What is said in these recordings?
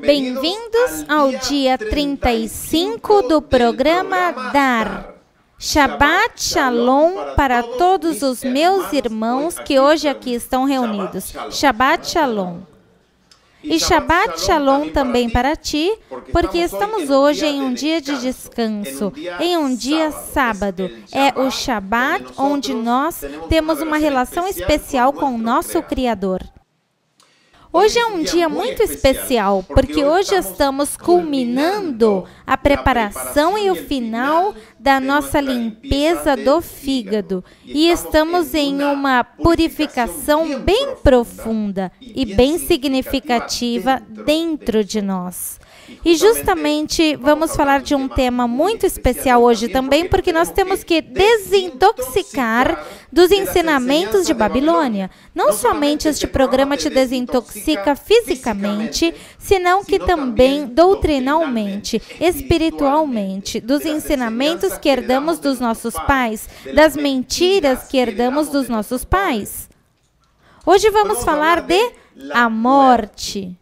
Bem-vindos ao dia 35 do programa DAR. Shabbat Shalom para todos os meus irmãos que hoje aqui estão reunidos. Shabbat Shalom. E Shabbat Shalom também para ti, porque estamos hoje em um dia de descanso, em um dia sábado. É o Shabbat onde nós temos uma relação especial com o nosso Criador. Hoje é um dia muito especial, porque hoje estamos culminando a preparação e o final da nossa limpeza do fígado. E estamos em uma purificação bem profunda e bem significativa dentro de nós. E justamente vamos falar de um tema muito especial hoje também, porque nós temos que desintoxicar dos ensinamentos de Babilônia. Não somente este programa te desintoxica fisicamente, senão que também doutrinalmente, espiritualmente, dos ensinamentos que herdamos dos nossos pais, das mentiras que herdamos dos nossos pais. Hoje vamos falar de a morte.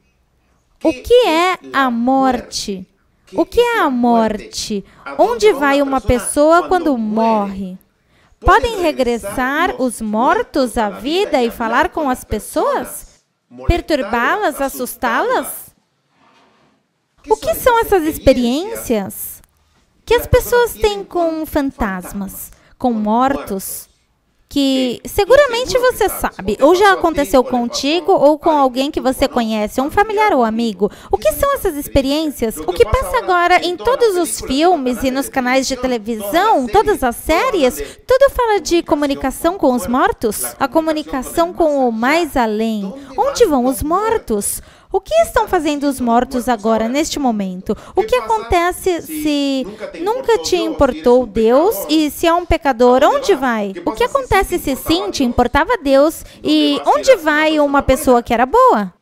O que é a morte? O que é a morte? Onde vai uma pessoa quando morre? Podem regressar os mortos à vida e falar com as pessoas? Perturbá-las, assustá-las? O que são essas experiências que as pessoas têm com fantasmas, com mortos? Que seguramente você sabe, ou já aconteceu contigo, ou com alguém que você conhece, um familiar ou amigo. O que são essas experiências? O que passa agora em todos os filmes e nos canais de televisão, todas as séries, tudo fala de comunicação com os mortos, a comunicação com o mais além. Onde vão os mortos? O que estão fazendo os mortos agora, neste momento? O que acontece se nunca te importou Deus e se é um pecador, onde vai? O que acontece se sim, te importava Deus e onde vai uma pessoa que era boa?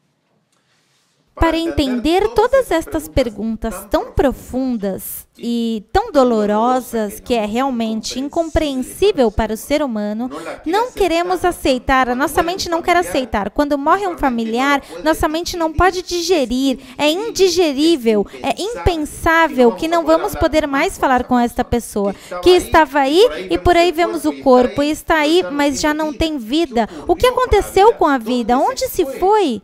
Para entender todas estas perguntas tão profundas e tão dolorosas que é realmente incompreensível para o ser humano, não queremos aceitar, a nossa mente não quer aceitar. Quando morre um familiar, nossa mente não pode digerir, é indigerível, é impensável que não vamos poder mais falar com esta pessoa, que estava aí e por aí vemos o corpo, e está aí, mas já não tem vida. O que aconteceu com a vida? Onde se foi?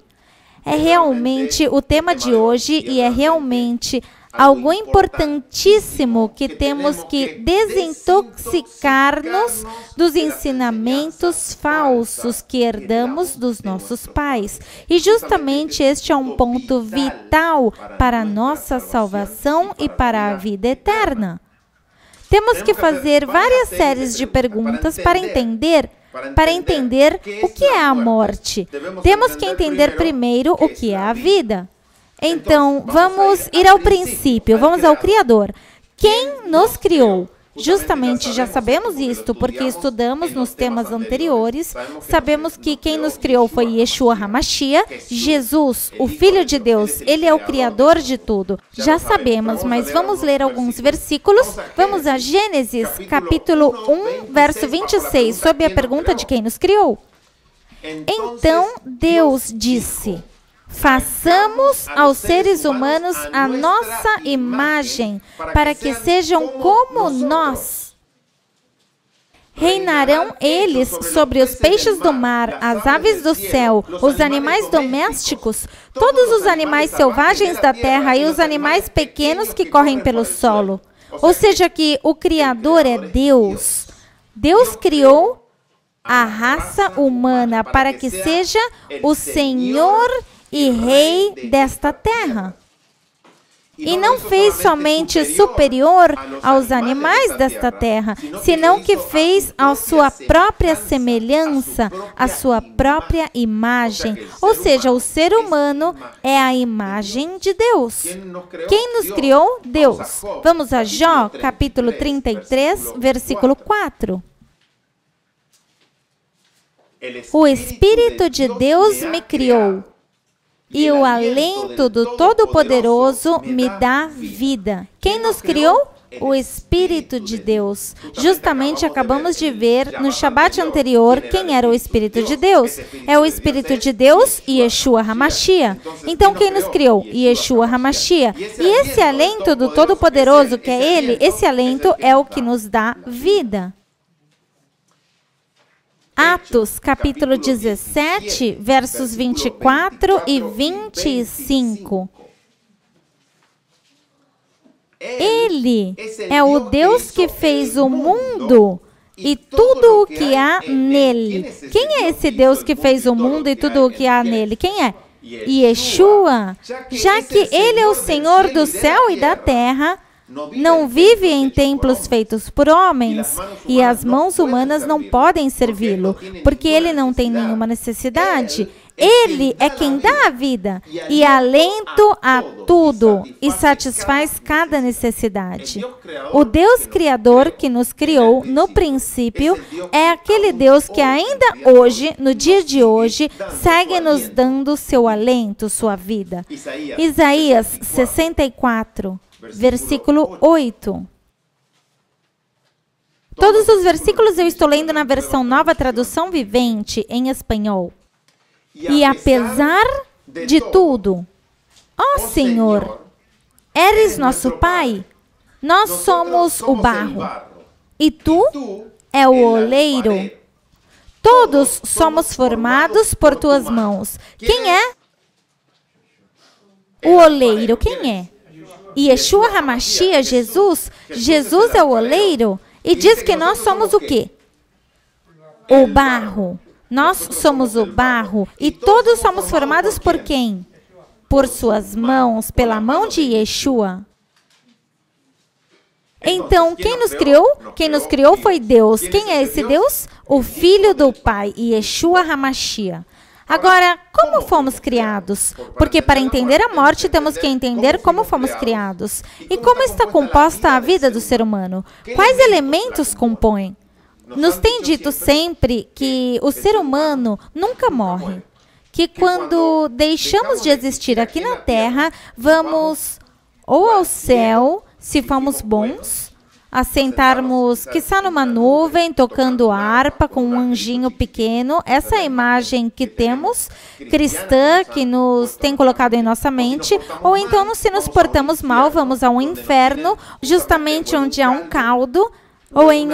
É realmente o tema de hoje e é realmente algo importantíssimo que temos que desintoxicar-nos dos ensinamentos falsos que herdamos dos nossos pais. E justamente este é um ponto vital para a nossa salvação e para a vida eterna. Temos que fazer várias séries de perguntas para entender o que é a morte. Temos que entender primeiro o que é a vida. Então, vamos ir ao princípio, vamos ao Criador. Quem nos criou? Justamente já sabemos isto, porque estudamos nos temas anteriores, sabemos que quem nos criou foi Yeshua HaMashiach, Jesus, o Filho de Deus, Ele é o Criador de tudo. Já sabemos, mas vamos ler alguns versículos. Vamos a Gênesis, capítulo 1, verso 26, sob a pergunta de quem nos criou. Então Deus disse: façamos aos seres humanos a nossa imagem, para que sejam como nós. Reinarão eles sobre os peixes do mar, as aves do céu, os animais domésticos, todos os animais selvagens da terra e os animais pequenos que correm pelo solo. Ou seja, que o Criador é Deus. Deus criou a raça humana para que seja o Senhor e Rei desta terra. E não fez somente superior aos animais desta terra, senão que fez a sua própria semelhança, a sua própria imagem. Ou seja, o ser humano é a imagem de Deus. Quem nos criou? Deus. Vamos a Jó, capítulo 33, versículo 4. O Espírito de Deus me criou, e o alento do Todo-Poderoso me dá vida. Quem nos criou? o Espírito de Deus. Justamente acabamos de ver no Shabat anterior quem era o Espírito de Deus. É o Espírito de Deus e Yeshua HaMashiach. Então quem nos criou? Yeshua HaMashiach. E esse alento do Todo-Poderoso, que é Ele, esse alento é o que nos dá vida. Atos, capítulo 17, versos 24 e 25. Ele é o Deus que fez o mundo e tudo o que há nele. Quem é esse Deus que fez o mundo e tudo o que há nele? Quem é? Yeshua. Já que Ele é o Senhor do céu e da terra, não vive em templos feitos por homens, e as mãos humanas não podem servi-lo, porque Ele não tem nenhuma necessidade. Ele é quem dá a vida e alento a tudo e satisfaz cada necessidade. O Deus Criador que nos criou no princípio é aquele Deus que ainda hoje, no dia de hoje, segue nos dando seu alento, sua vida. Isaías 64, versículo 8. Todos os versículos eu estou lendo na versão Nova Tradução Vivente, em espanhol. E apesar de tudo, ó Senhor, eres nosso Pai, nós somos o barro, e Tu é o oleiro. Todos somos formados por Tuas mãos. Quem é o oleiro? Quem é? Yeshua HaMashiach, Jesus. Jesus é o oleiro e diz que nós somos o quê? O barro. Nós somos o barro e todos somos formados por quem? Por suas mãos, pela mão de Yeshua. Então, quem nos criou? Quem nos criou foi Deus. Quem é esse Deus? O Filho do Pai, Yeshua HaMashiach. Agora, como fomos criados? Porque para entender a morte, temos que entender como fomos criados. E como está composta a vida do ser humano? Quais elementos compõem? Nos tem dito sempre que o ser humano nunca morre. Que quando deixamos de existir aqui na Terra, vamos ou ao céu, se formos bons, assentarmos, quiçá numa nuvem, tocando harpa com um anjinho pequeno. Essa é a imagem que temos, cristã, que nos tem colocado em nossa mente. Ou então, se nos portamos mal, vamos ao inferno, justamente onde há um caldo, ou em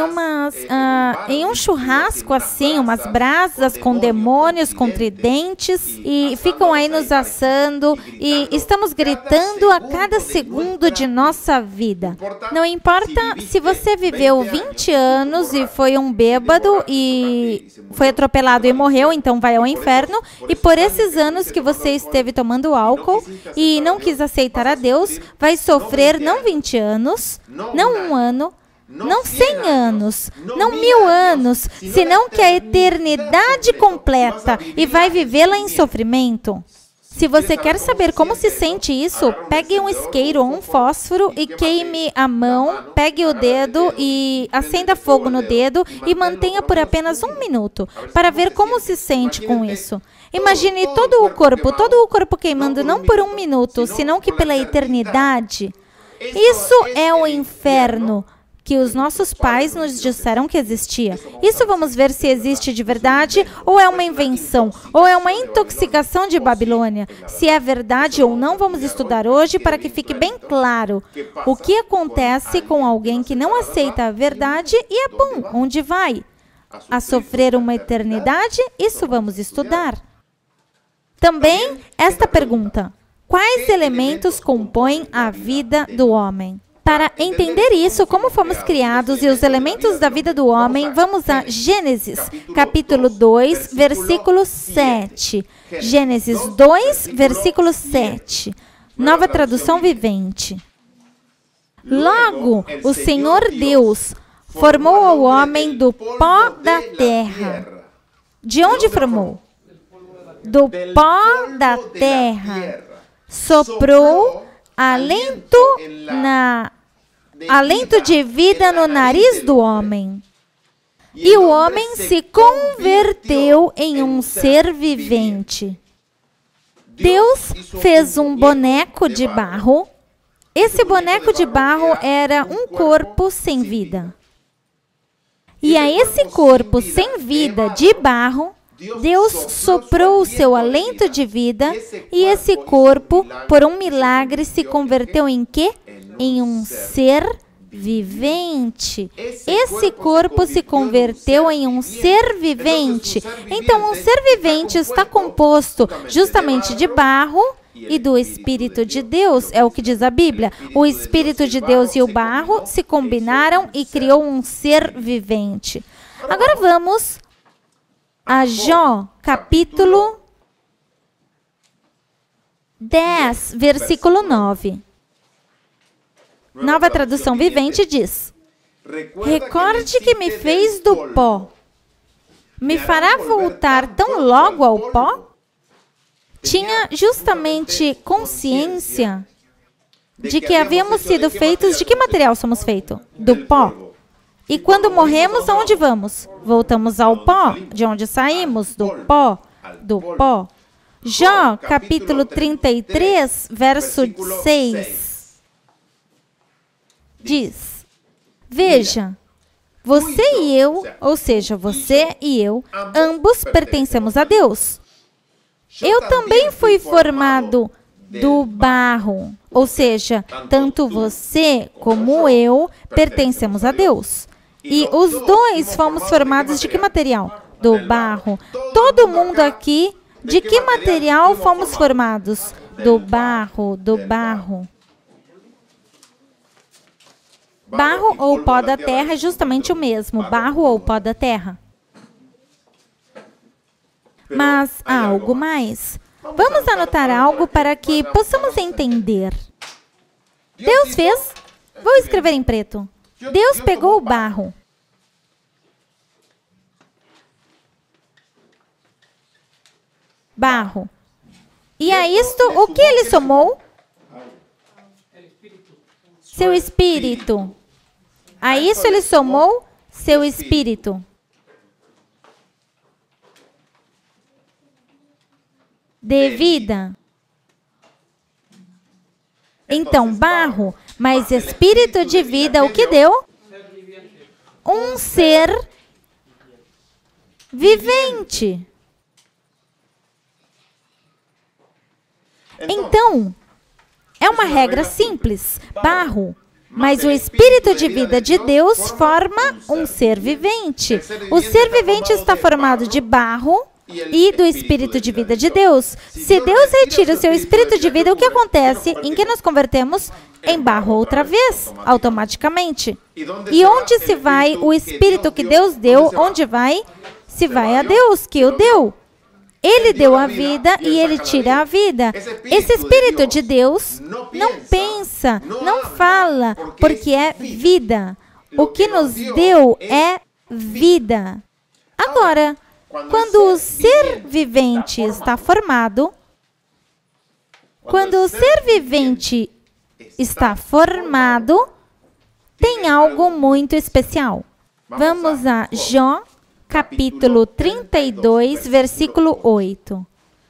um churrasco assim, umas brasas com demônios, com tridentes, e ficam aí nos assando, e estamos gritando a cada segundo de nossa vida. Não importa se você viveu 20 anos e foi um bêbado, e foi atropelado e morreu, então vai ao inferno, e por esses anos que você esteve tomando álcool e não quis aceitar a Deus, vai sofrer não 20 anos, não um ano, não 100 anos, não 1000 anos, senão que a eternidade completa, e vai vivê-la em sofrimento. Se você quer saber como se sente isso, pegue um isqueiro ou um fósforo e queime a mão, pegue o dedo e acenda fogo no dedo e mantenha por apenas 1 minuto, para ver como se sente com isso. Imagine todo o corpo queimando não por 1 minuto, senão que pela eternidade. Isso é o inferno que os nossos pais nos disseram que existia. Isso vamos ver se existe de verdade, ou é uma invenção, ou é uma intoxicação de Babilônia. Se é verdade ou não, vamos estudar hoje para que fique bem claro o que acontece com alguém que não aceita a verdade e é bom, onde vai? A sofrer uma eternidade? Isso vamos estudar. Também esta pergunta: quais elementos compõem a vida do homem? Para entender isso, como fomos criados e os elementos da vida do homem, vamos a Gênesis, capítulo 2, versículo 7. Gênesis 2, versículo 7. Nova Tradução Vivente. Logo, o Senhor Deus formou o homem do pó da terra. De onde formou? Do pó da terra. Soprou alento de vida no nariz do homem. E o homem se converteu em um ser vivente. Deus fez um boneco de barro Esse boneco de barro era um corpo sem vida. E a esse corpo sem vida de barro, Deus soprou o seu alento de vida e esse corpo, por um milagre, se converteu em quê? Em um ser vivente. Esse corpo se converteu em um ser vivente. Então, um ser vivente está composto justamente de barro e do Espírito de Deus, é o que diz a Bíblia. O Espírito de Deus e o barro se combinaram e criou um ser vivente. Agora vamos a Jó, capítulo 10, versículo 9. Nova Tradução Vivente diz: recorde que me fez do pó. Me fará voltar tão logo ao pó? Tinha justamente consciência de que havíamos sido feitos. De que material somos feitos? Do pó. E quando morremos, aonde vamos? Voltamos ao pó, de onde saímos, do pó, do pó. Jó, capítulo 33, verso 6, diz: veja, você e eu, ou seja, você e eu, ambos pertencemos a Deus. Eu também fui formado do barro, ou seja, tanto você como eu pertencemos a Deus. E os dois fomos formados de que material? Do barro. Todo mundo aqui, de que material fomos formados? Do barro, do barro. Barro ou pó da terra é justamente o mesmo, barro ou pó da terra. Mas há algo mais. Vamos anotar algo para que possamos entender. Deus fez, vou escrever em preto. Deus pegou o barro. Barro. E a isto, o que ele somou? Seu espírito. A isso ele somou seu espírito. De vida. Então, barro, mas espírito de vida, o que deu? Um ser vivente. Então, é uma regra simples. Barro, mas o espírito de vida de Deus forma um ser vivente. O ser vivente está formado de barro e do Espírito de vida de Deus. Se Deus retira o seu Espírito de vida, o que acontece? Em que nos convertemos? Em barro outra vez, automaticamente. E onde se vai o Espírito que Deus deu? Onde vai? Se vai a Deus, que o deu. Ele deu a vida e Ele tira a vida. Esse Espírito de Deus não pensa, não fala, porque é vida. O que nos deu é vida. Agora, quando o ser vivente está formado, tem algo muito especial. Vamos a Jó, capítulo 32, versículo 8.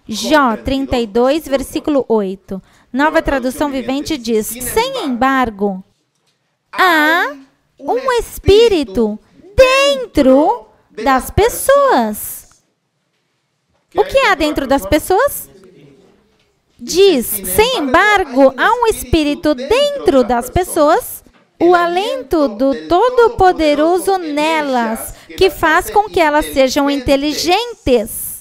Jó 32, versículo 8. Nova Tradução Vivente diz: sem embargo, há um espírito dentro das pessoas. O que há dentro das pessoas? Diz, sem embargo, há um espírito dentro das pessoas, o alento do Todo-Poderoso nelas, que faz com que elas sejam inteligentes.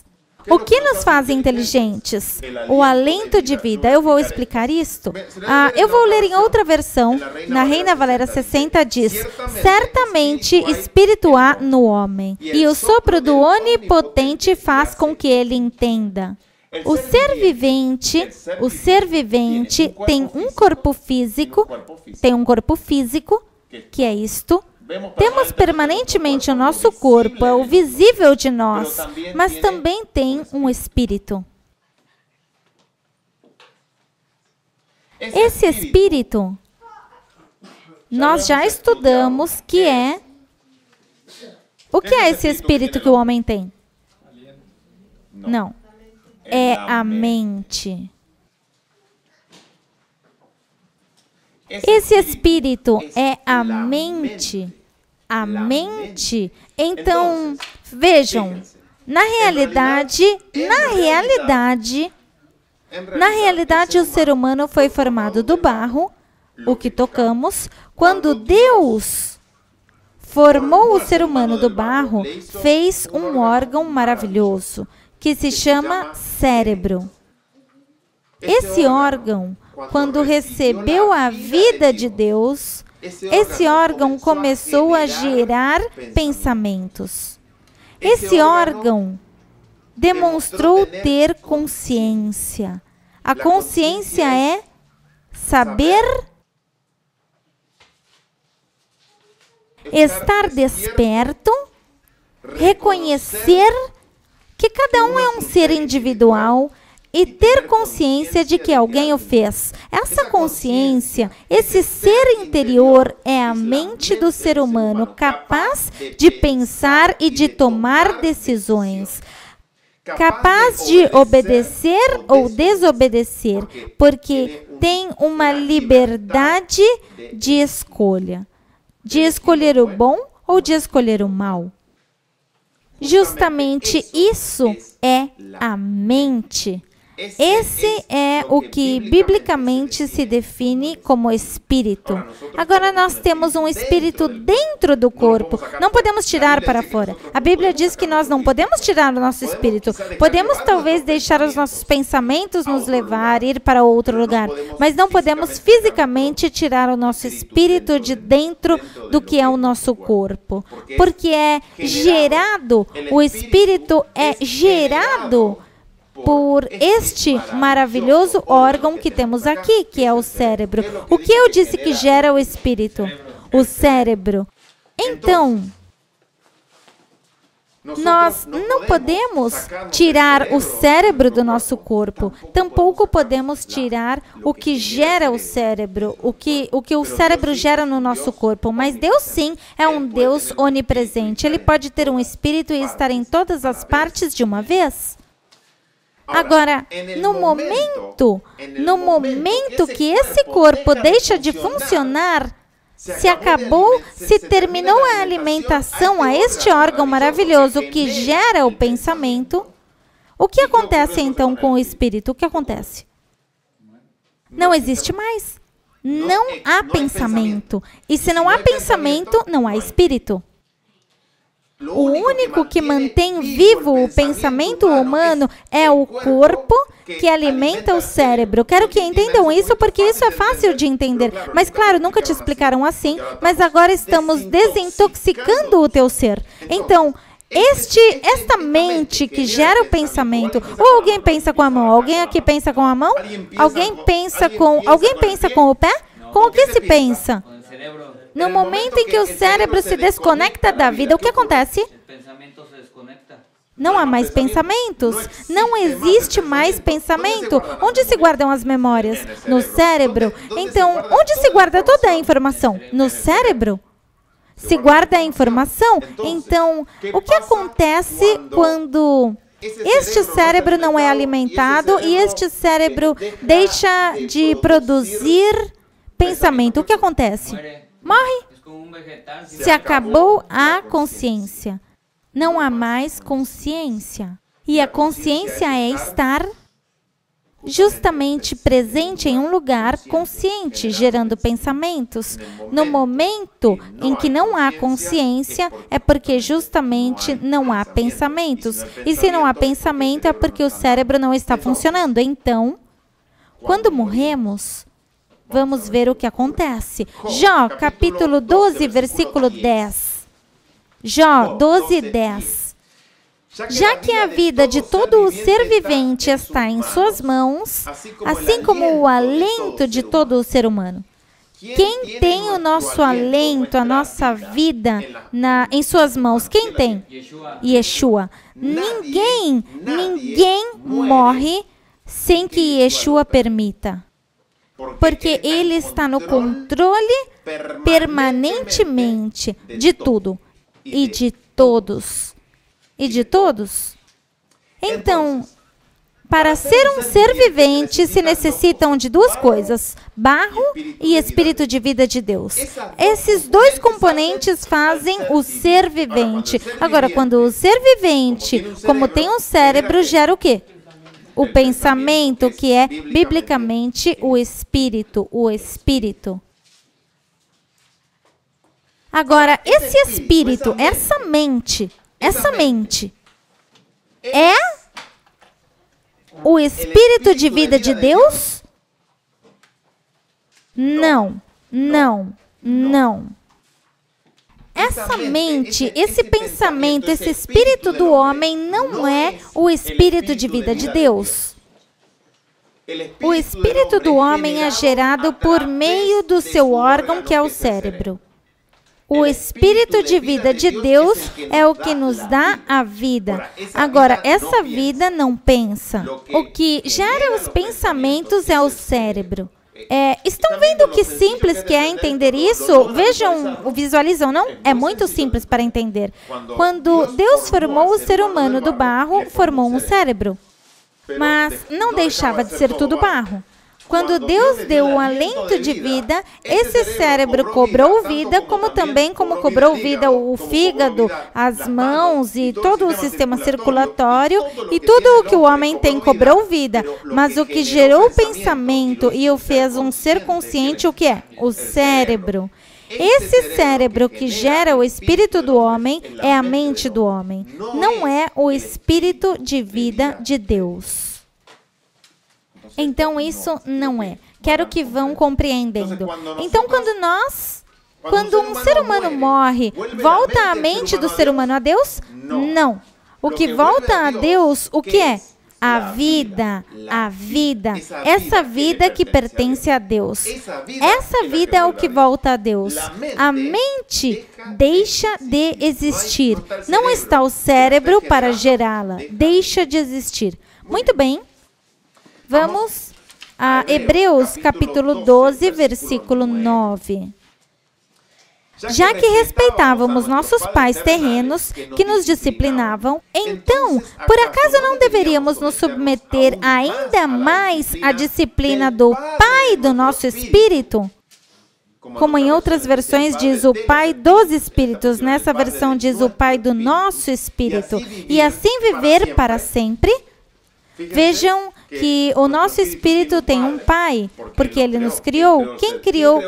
O que nos faz inteligentes? O alento de vida. Eu vou explicar isto. Eu vou ler em outra versão. Na Reina Valera 60 diz: certamente espírito há no homem, e o sopro do Onipotente faz com que ele entenda. O ser vivente tem um corpo físico, que é isto. Temos permanentemente o nosso corpo, é o visível de nós, mas também tem um espírito. Esse espírito, nós já estudamos que é... O que é esse espírito que o homem tem? Não. É a mente. Esse espírito é a mente. A mente. Então, vejam, na realidade, o ser humano foi formado do barro, o que tocamos. Quando Deus formou o ser humano do barro, fez um órgão maravilhoso, que se chama cérebro. Esse órgão, quando recebeu a vida de Deus, esse órgão começou a gerar pensamentos. Esse órgão demonstrou ter consciência. A consciência é saber estar desperto, reconhecer que cada um é um ser individual e ter consciência de que alguém o fez. Essa consciência, esse ser interior é a mente do ser humano capaz de pensar e de tomar decisões, capaz de obedecer ou desobedecer, porque tem uma liberdade de escolha, de escolher o bom ou de escolher o mal. Justamente isso é a mente. Esse é o que biblicamente se define como espírito. Agora nós temos um espírito dentro do corpo. Não podemos tirar para fora. A Bíblia diz que nós não podemos tirar o nosso espírito. Podemos talvez deixar os nossos pensamentos nos levar, ir para outro lugar, mas não podemos fisicamente tirar o nosso espírito de dentro do que é o nosso corpo. Porque é gerado, o espírito é gerado por este maravilhoso órgão que temos aqui, que é o cérebro. O que eu disse que gera o espírito? O cérebro. Então, nós não podemos tirar o cérebro do nosso corpo. Tampouco podemos tirar o que gera o cérebro, o que o cérebro gera no nosso corpo. Mas Deus sim é um Deus onipresente. Ele pode ter um espírito e estar em todas as partes de uma vez. Agora, no momento que esse corpo deixa de funcionar, se acabou, se terminou a alimentação a este órgão maravilhoso que gera o pensamento, o que acontece então com o espírito? O que acontece? Não existe mais. Não há pensamento. E se não há pensamento, não há espírito. O único que mantém vivo o pensamento humano é o corpo que alimenta o cérebro. Quero que entendam isso, porque isso é fácil de entender. Mas, claro, nunca te explicaram assim, mas agora estamos desintoxicando o teu ser. Então, esta mente que gera o pensamento, ou alguém pensa com a mão, alguém aqui pensa com a mão? Alguém pensa com o pé? Com o que se pensa? No momento em que o cérebro se desconecta da vida, o que acontece? Não há mais pensamentos. Não existe mais pensamento. Onde se guardam as memórias? No cérebro. Então, onde se guarda toda a informação? No cérebro. Se guarda a informação. Então, o que acontece quando este cérebro não é alimentado e este cérebro deixa de produzir pensamento? O que acontece? Morre. Se acabou a consciência. Não há mais consciência. E a consciência é estar justamente presente em um lugar consciente, gerando pensamentos. No momento em que não há consciência, é porque justamente não há pensamentos. E se não há pensamento, é porque o cérebro não está funcionando. Então, quando morremos, vamos ver o que acontece. Jó, capítulo 12, versículo 10. Jó 12, 10. Já que a vida de todo o ser vivente está em suas mãos, assim como o alento de todo o ser humano. Quem tem o nosso alento, a nossa vida em suas mãos? Quem tem? Yeshua. Ninguém morre sem que Yeshua permita. Porque Ele está no controle permanentemente de tudo e de todos. E de todos. Então, para ser um ser vivente, se necessitam de duas coisas: barro e espírito de vida de Deus. Esses dois componentes fazem o ser vivente. Agora, quando o ser vivente, como tem um cérebro, gera o quê? O pensamento, que é, biblicamente, o espírito. O espírito. Agora, esse espírito, essa mente é o espírito de vida de Deus? Não, não, não. Essa mente, esse pensamento, esse espírito do homem não é o espírito de vida de Deus. O espírito do homem é gerado por meio do seu órgão, que é o cérebro. O espírito de vida de Deus é o que nos dá a vida. Agora, essa vida não pensa. O que gera os pensamentos é o cérebro. Estão vendo que simples que é entender isso? Vejam, visualizam, não? É muito simples para entender. Quando Deus formou o ser humano do barro, formou um cérebro. Mas não deixava de ser tudo barro. Quando Deus deu o alento de vida, esse cérebro cobrou vida, como também cobrou vida o fígado, as mãos e todo o sistema circulatório, e tudo o que o homem tem cobrou vida. Mas o que gerou o pensamento e o fez um ser consciente, o que é? O cérebro. Esse cérebro que gera o espírito do homem é a mente do homem, não é o espírito de vida de Deus. Então, isso não é. Quero que vão compreendendo. Então, quando um ser humano morre, volta a mente do ser humano a Deus? Não. O que volta a Deus, o que é? A vida, a vida. Essa vida que pertence a Deus. Essa vida é o que volta a Deus. A mente deixa de existir. Não está o cérebro para gerá-la. Deixa de existir. Muito bem. Vamos a Hebreus capítulo 12, versículo 9. Já que respeitávamos nossos pais terrenos que nos disciplinavam, então, por acaso não deveríamos nos submeter ainda mais à disciplina do Pai do nosso Espírito? Como em outras versões diz o Pai dos Espíritos, nessa versão diz o Pai do nosso Espírito, e assim viver para sempre? Vejam que o nosso espírito tem um pai, porque ele nos criou. Quem criou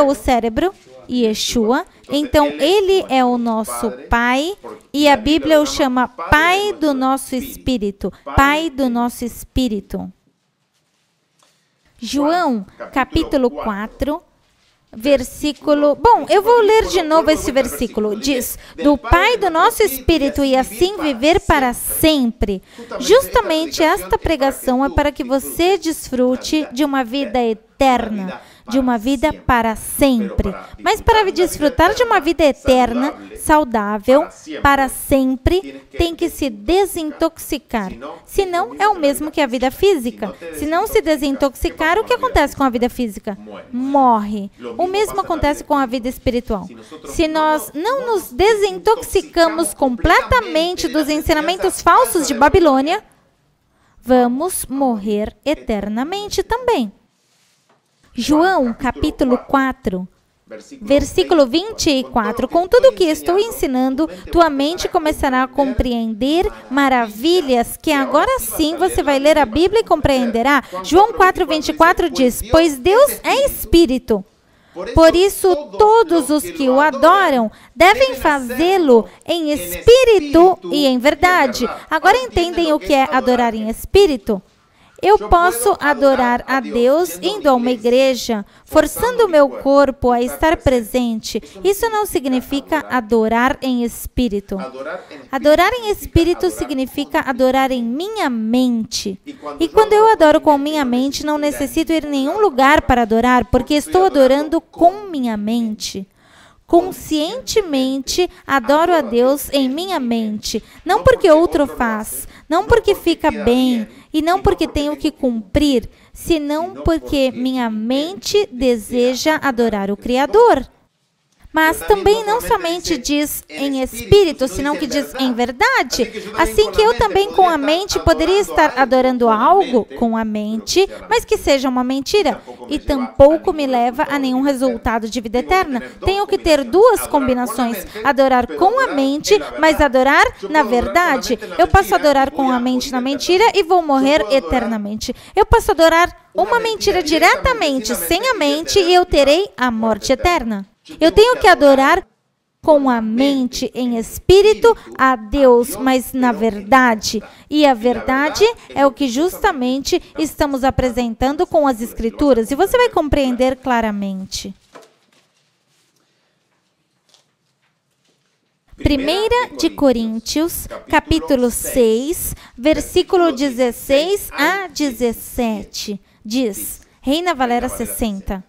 o cérebro? Yeshua. Então, ele é o nosso pai, e a Bíblia o chama Pai do nosso espírito. Pai do nosso espírito. João, capítulo 4, versículo... Bom, eu vou ler de novo esse versículo. Diz, do Pai do nosso Espírito e assim viver para sempre. Justamente esta pregação é para que você desfrute de uma vida eterna, de uma vida para sempre. Mas para desfrutar de uma vida eterna, saudável, para sempre, tem que se desintoxicar. Senão, é o mesmo que a vida física. Se não se desintoxicar, o que acontece com a vida física? Morre. O mesmo acontece com a vida espiritual. Se nós não nos desintoxicamos completamente dos ensinamentos falsos de Babilônia, vamos morrer eternamente também. João, capítulo 4, versículo 24. Com tudo o que estou ensinando, tua mente começará a compreender maravilhas que agora sim você vai ler a Bíblia e compreenderá. João 4, 24 diz, pois Deus é Espírito. Por isso, todos os que o adoram devem fazê-lo em espírito e em verdade. Agora entendem o que é adorar em espírito? Eu posso adorar a Deus indo a uma igreja, forçando o meu corpo a estar presente. Isso não significa adorar em espírito. Adorar em espírito significa adorar em minha mente. E quando eu adoro com minha mente, não necessito ir em nenhum lugar para adorar, porque estou adorando com minha mente. Conscientemente adoro a Deus em minha mente, não porque outro faz, não porque fica bem e não porque tenho que cumprir, senão porque minha mente deseja adorar o Criador. Mas também não somente diz em espírito, senão que diz em verdade. Assim que eu também com a mente poderia estar adorando algo com a mente, mas que seja uma mentira, e tampouco me leva a nenhum resultado de vida eterna. Tenho que ter duas combinações, adorar com a mente, mas adorar na verdade. Eu posso adorar com a mente na mentira e vou morrer eternamente. Eu posso adorar uma mentira diretamente, sem a mente, e eu terei a morte eterna. Eu tenho que adorar com a mente em espírito a Deus, mas na verdade. E a verdade é o que justamente estamos apresentando com as Escrituras. E você vai compreender claramente. 1 de Coríntios, capítulo 6, versículo 16 a 17, diz, Reina Valera 60.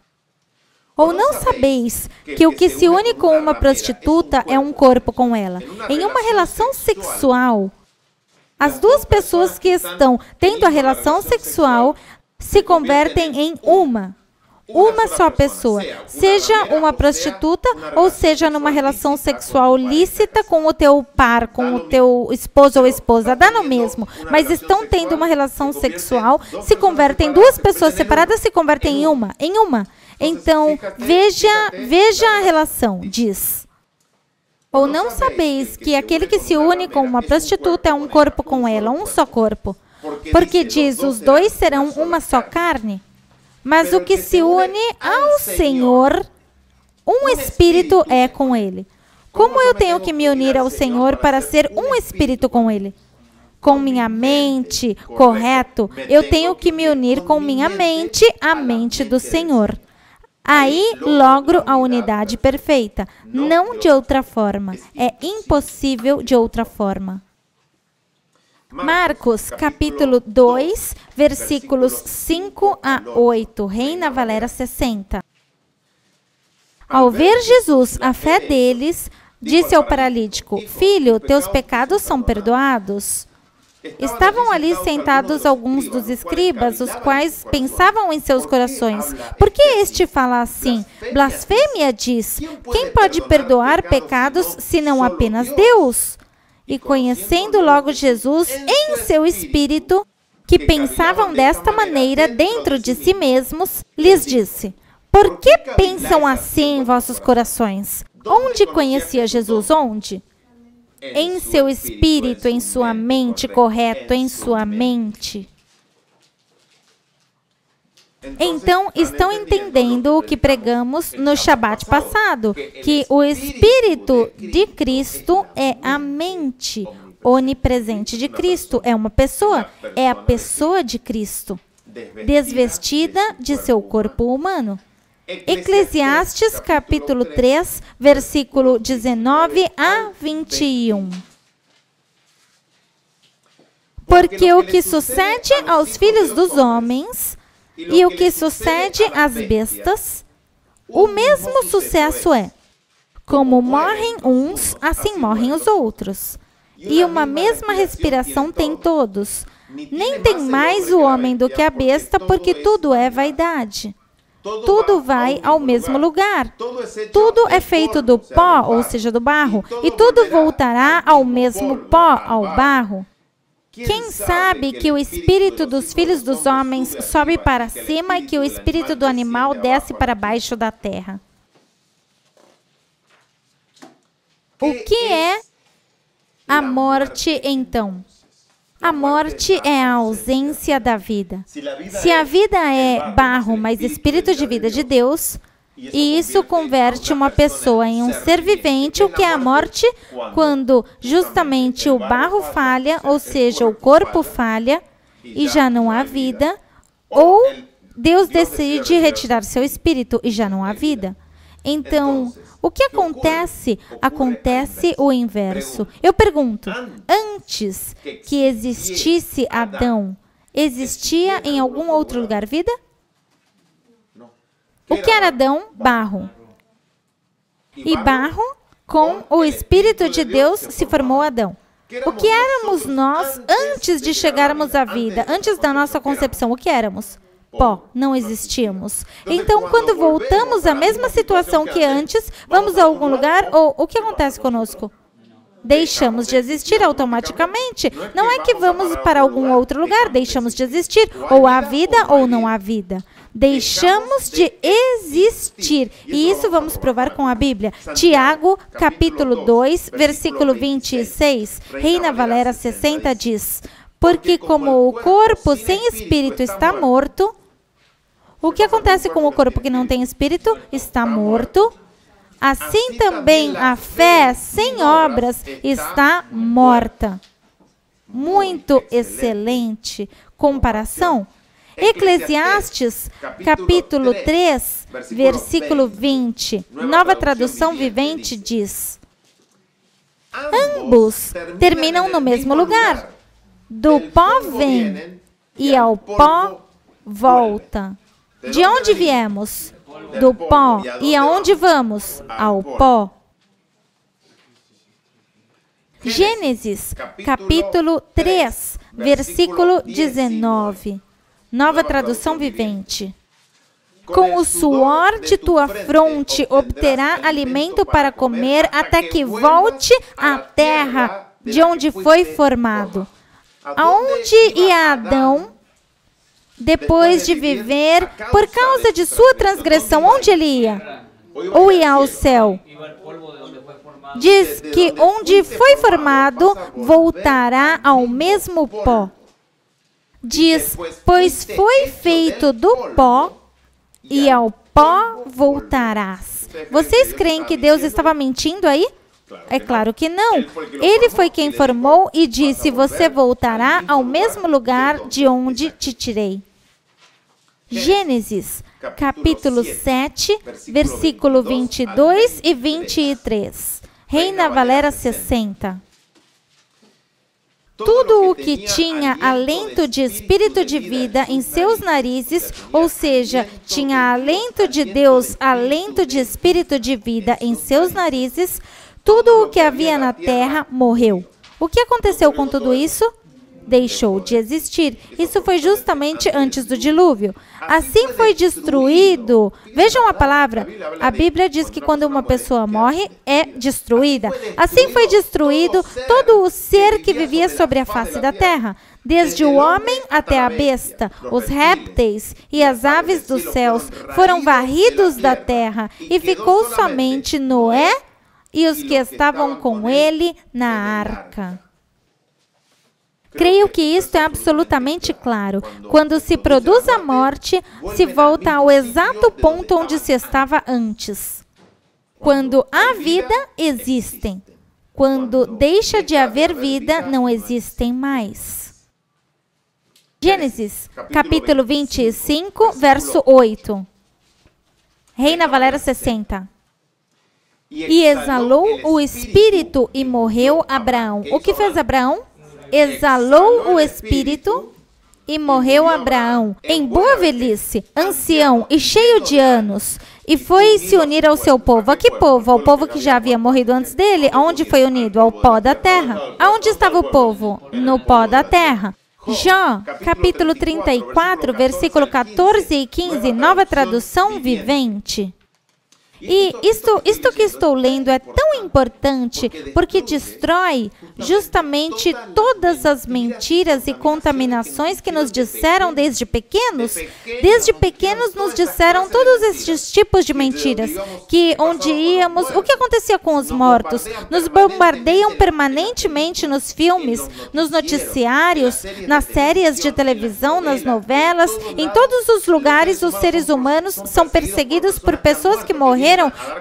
Ou não sabeis que o que se une com uma prostituta é um corpo com ela? Em uma relação sexual, as duas pessoas que estão tendo a relação sexual se convertem em uma só pessoa, seja uma prostituta ou seja numa relação sexual lícita com o teu par, com o teu esposo ou esposa, dá no mesmo, mas estão tendo uma relação sexual, se convertem, duas pessoas separadas se convertem em uma. Então, veja a relação, diz. Ou não sabeis que aquele que se une com uma prostituta é um corpo com ela, um só corpo? Porque diz, os dois serão uma só carne. Mas o que se une ao Senhor, um espírito é com Ele. Como eu tenho que me unir ao Senhor para ser um espírito com Ele? Com minha mente, correto? Eu tenho que me unir com minha mente, a mente do Senhor. Aí logro a unidade perfeita, não de outra forma. É impossível de outra forma. Marcos, capítulo 2, versículos 5 a 8, Reina Valera 60. Ao ver Jesus a fé deles, disse ao paralítico, Filho, teus pecados são perdoados. Estavam ali sentados alguns dos escribas, os quais pensavam em seus corações, por que este fala assim? Blasfêmia diz, quem pode perdoar pecados senão apenas Deus? E conhecendo logo Jesus em seu espírito, que pensavam desta maneira dentro de si mesmos, lhes disse, por que pensam assim em vossos corações? Onde conhecia Jesus? Onde? Em seu espírito, em sua mente, correto, em sua mente. Então, estão entendendo o que pregamos no Shabat passado, que o Espírito de Cristo é a mente onipresente de Cristo, é uma pessoa, é a pessoa de Cristo, desvestida de seu corpo humano. Eclesiastes, capítulo 3, versículo 19 a 21. Porque o que sucede aos filhos dos homens e o que sucede às bestas, o mesmo sucesso é. Como morrem uns, assim morrem os outros. E uma mesma respiração têm todos. Nem tem mais o homem do que a besta, porque tudo é vaidade. Tudo vai ao mesmo lugar. Tudo é feito do pó, ou seja, do barro, e tudo voltará ao mesmo pó, ao barro. Quem sabe que o espírito dos filhos dos homens sobe para cima e que o espírito do animal desce para baixo da terra? O que é a morte, então? A morte é a ausência da vida. Se a vida é barro, mas espírito de vida de Deus, e isso converte uma pessoa em um ser vivente, o que é a morte? Quando justamente o barro falha, ou seja, o corpo falha, e já não há vida, ou Deus decide retirar seu espírito e já não há vida. Então, o que acontece? Acontece o inverso. Eu pergunto, antes que existisse Adão, existia em algum outro lugar vida? O que era Adão? Barro. E barro, com o Espírito de Deus, se formou Adão. O que éramos nós antes de chegarmos à vida, antes da nossa concepção? O que éramos? pó, não existimos. Então, quando voltamos à mesma situação que antes, vamos a algum lugar, ou o que acontece conosco? Deixamos de existir automaticamente. Não é que vamos para algum outro lugar, deixamos de existir. Ou há vida ou não há vida. Deixamos de existir. E isso vamos provar com a Bíblia. Tiago, capítulo 2, versículo 26, Reina Valera 60 diz: porque como o corpo sem espírito está morto, o que acontece com o corpo que não tem espírito? Está morto. Assim também a fé sem obras está morta. Muito excelente comparação. Eclesiastes, capítulo 3, versículo 20, Nova Tradução Vivente diz: ambos terminam no mesmo lugar. Do pó vem e ao pó volta. De onde viemos? Do pó. E aonde vamos? Ao pó. Gênesis, capítulo 3, versículo 19. Nova Tradução Vivente. Com o suor de tua fronte obterá alimento para comer até que volte à terra de onde foi formado. Aonde ia Adão depois de viver por causa de sua transgressão? Onde ele ia? Ou ia ao céu? Diz que onde foi formado voltará ao mesmo pó. Diz, pois foi feito do pó e ao pó voltarás. Vocês creem que Deus estava mentindo aí? É claro que não. Ele foi quem formou e disse, você voltará ao mesmo lugar de onde te tirei. Gênesis, capítulo 7, versículo 22 e 23. Reina Valera 60. Tudo o que tinha alento de espírito de vida em seus narizes, ou seja, tinha alento de Deus, alento de espírito de vida em seus narizes, tudo o que havia na terra morreu. O que aconteceu com tudo isso? Deixou de existir. Isso foi justamente antes do dilúvio. Assim foi destruído. Vejam a palavra. A Bíblia diz que quando uma pessoa morre, é destruída. Assim foi destruído todo o ser que vivia sobre a face da terra. Desde o homem até a besta, os répteis e as aves dos céus foram varridos da terra e ficou somente Noé e os que estavam com ele na arca. Creio que isto é absolutamente claro. Quando se produz a morte, se volta ao exato ponto onde se estava antes. Quando há vida, existem. Quando deixa de haver vida, não existem mais. Gênesis, capítulo 25, verso 8. Reina Valera 60. E exalou o espírito e morreu Abraão. O que fez Abraão? Exalou o espírito e morreu Abraão, em boa velhice, ancião e cheio de anos, e foi se unir ao seu povo. A que povo? Ao povo que já havia morrido antes dele. Aonde foi unido? Ao pó da terra. Aonde estava o povo? No pó da terra. Jó, capítulo 34, versículo 14 e 15, Nova Tradução Vivente. E isto que estou lendo é tão importante porque destrói justamente todas as mentiras e contaminações que nos disseram desde pequenos. Desde pequenos nos disseram todos estes tipos de mentiras. Que onde íamos, o que acontecia com os mortos? Nos bombardeiam permanentemente nos filmes, nos noticiários, nas séries de televisão, nas novelas. Em todos os lugares, os seres humanos são perseguidos por pessoas que morreram,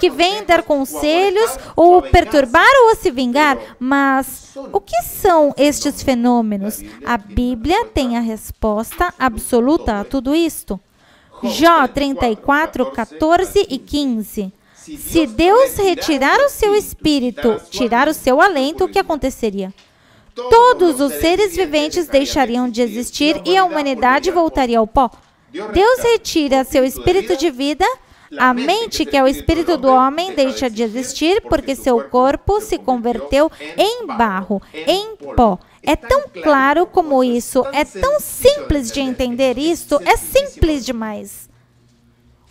que vêm dar conselhos ou perturbar ou se vingar. Mas o que são estes fenômenos? A Bíblia tem a resposta absoluta a tudo isto. Jó 34, 14 e 15. Se Deus retirar o seu espírito, tirar o seu alento, o que aconteceria? Todos os seres viventes deixariam de existir e a humanidade voltaria ao pó. Deus retira seu espírito de vida. A mente, que é o espírito do homem, deixa de existir porque seu corpo se converteu em barro, em pó. É tão claro como isso, é tão simples de entender isto, é simples demais.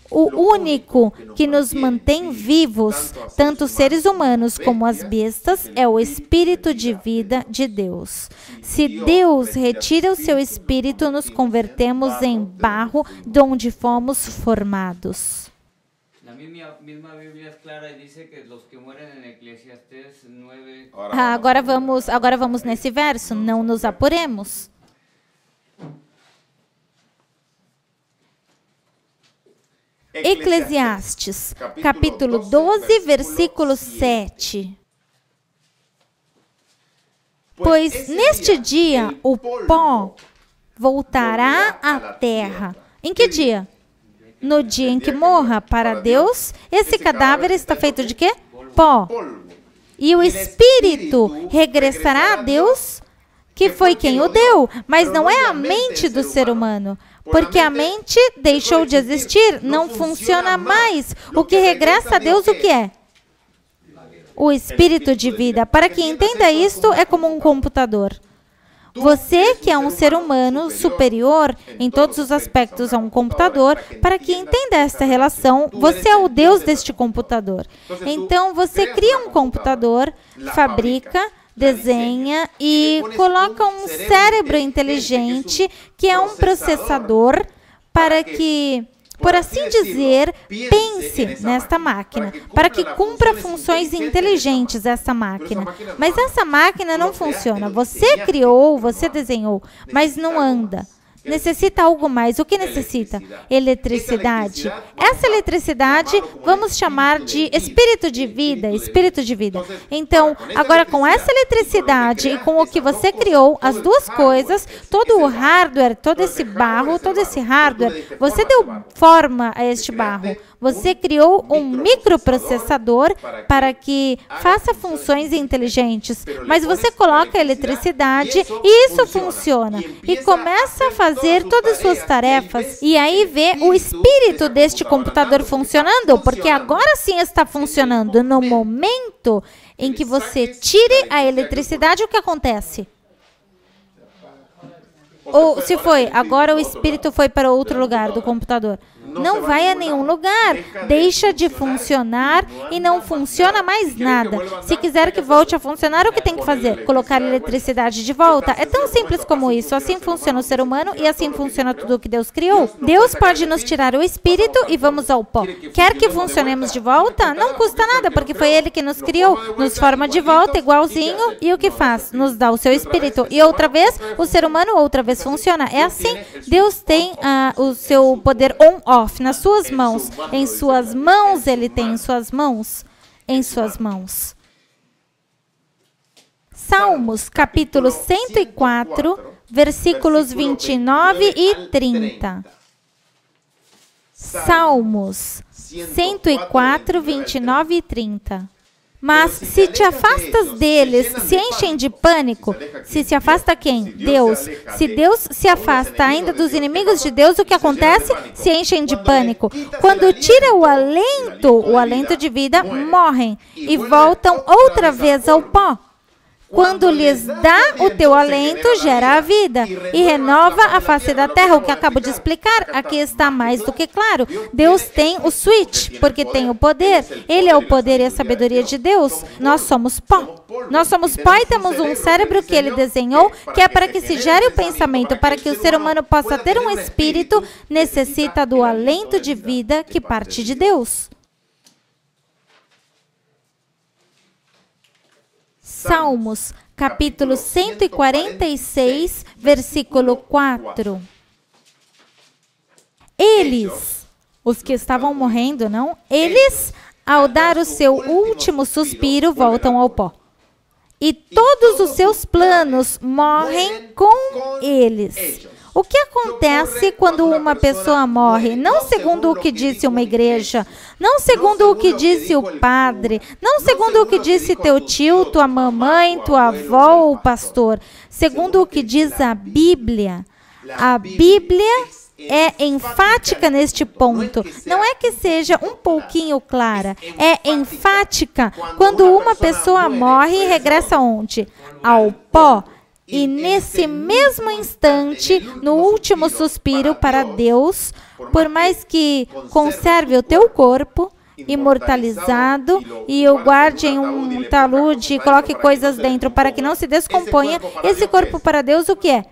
O único que nos mantém vivos, tanto os seres humanos como as bestas, é o Espírito de vida de Deus. Se Deus retira o seu Espírito, nos convertemos em barro de onde fomos formados. Agora vamos nesse verso, não nos apuremos. Eclesiastes, capítulo 12, versículo 7. Pois neste dia o pó voltará à terra. Em que dia? No dia em que morra. Para Deus, esse cadáver está feito de quê? Pó. E o espírito regressará a Deus, que foi quem o deu, mas não é a mente do ser humano. Porque a mente deixou de existir, não funciona mais. O que regressa a Deus, o que é? O espírito de vida. Para que entenda isto, é como um computador. Você, que é um ser humano superior em todos os aspectos a um computador, para que entenda esta relação, você é o Deus deste computador. Então, você cria um computador, fabrica, desenha e coloca um cérebro inteligente, que é um processador, para que, por assim dizer, pense nesta máquina, para que cumpra funções inteligentes essa máquina. Mas essa máquina não funciona. Você criou, você desenhou, mas não anda. Necessita algo mais. O que necessita? Eletricidade. Essa eletricidade vamos chamar de espírito de vida, espírito de vida. Então, agora com essa eletricidade e com o que você criou, as duas coisas, todo o hardware, todo esse barro, todo esse hardware, você deu forma a este barro. Você criou um microprocessador para que faça funções inteligentes, mas você coloca a eletricidade e isso funciona. E começa a fazer todas as suas tarefas. E aí vê o espírito deste computador funcionando, porque agora sim está funcionando. No momento em que você tire a eletricidade, o que acontece? Ou se foi, agora o espírito foi para outro lugar do computador. Não vai a nenhum lugar, deixa de funcionar e não funciona mais nada. Se quiser que volte a funcionar, o que tem que fazer? Colocar eletricidade de volta. É tão simples como isso. Assim funciona o ser humano e assim funciona tudo o que Deus criou. Deus pode nos tirar o espírito e vamos ao pó. Quer que funcionemos de volta? Não custa nada, porque foi Ele que nos criou. Nos forma de volta igualzinho e o que faz? Nos dá o seu espírito. E outra vez, o ser humano outra vez funciona. É assim. Deus tem o seu poder on-off nas suas mãos. Em suas mãos, Ele tem em suas mãos. Em suas mãos. Salmos, capítulo 104, versículos 29 e 30. Salmos 104, 29 e 30. Mas se te afastas deles, se enchem de pânico. Se afasta quem? Deus. Se Deus se afasta ainda dos inimigos de Deus, o que acontece? Se enchem de pânico. Quando tira o alento de vida, morrem e voltam outra vez ao pó. Quando lhes dá o teu alento, gera a vida e renova a face da terra. O que acabo de explicar, aqui está mais do que claro. Deus tem o switch, porque tem o poder. Ele é o poder e a sabedoria de Deus. Nós somos pó. Nós somos pó e temos um cérebro que Ele desenhou, que é para que se gere o pensamento, para que o ser humano possa ter um espírito, necessita do alento de vida que parte de Deus. Salmos, capítulo 146, versículo 4. Eles, os que estavam morrendo, não? Eles, ao dar o seu último suspiro, voltam ao pó. E todos os seus planos morrem com eles. O que acontece quando uma pessoa morre? Não segundo o que disse uma igreja, não segundo o que disse o padre, não segundo o que disse teu tio, tua mamãe, tua avó ou o pastor. Segundo o que diz a Bíblia. A Bíblia é enfática neste ponto. Não é que seja um pouquinho clara, é enfática. Quando uma pessoa morre, regressa onde? Ao pó. E nesse mesmo instante, no último suspiro para Deus, por mais que conserve o teu corpo imortalizado e o guarde em um talude e coloque coisas dentro para que não se descomponha, esse corpo para Deus o que é?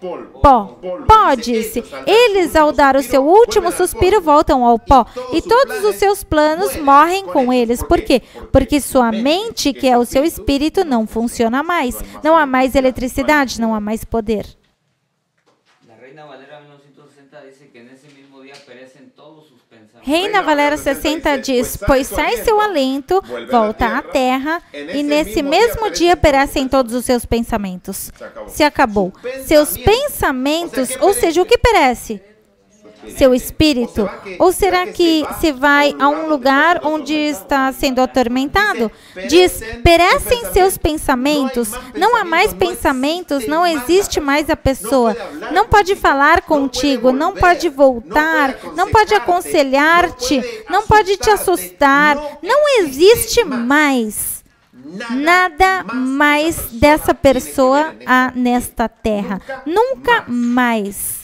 Pó. Pó, disse. Eles, ao dar o seu último suspiro, voltam ao pó. E todos os seus planos morrem com eles. Por quê? Porque sua mente, que é o seu espírito, não funciona mais. Não há mais eletricidade, não há mais poder. Reina Valera 60 diz, pois sai seu alento, volta à terra, e nesse mesmo dia perecem todos os seus pensamentos. Se acabou. Seus pensamentos, ou seja, o que perece? Seu espírito? Ou será que se vai a um lugar onde está sendo atormentado? Diz, perecem seus pensamentos, não há mais pensamentos, não existe mais a pessoa, não pode falar contigo, não pode voltar, não pode aconselhar-te, não pode te assustar, não existe mais. Nada mais dessa pessoa há nesta terra, nunca mais.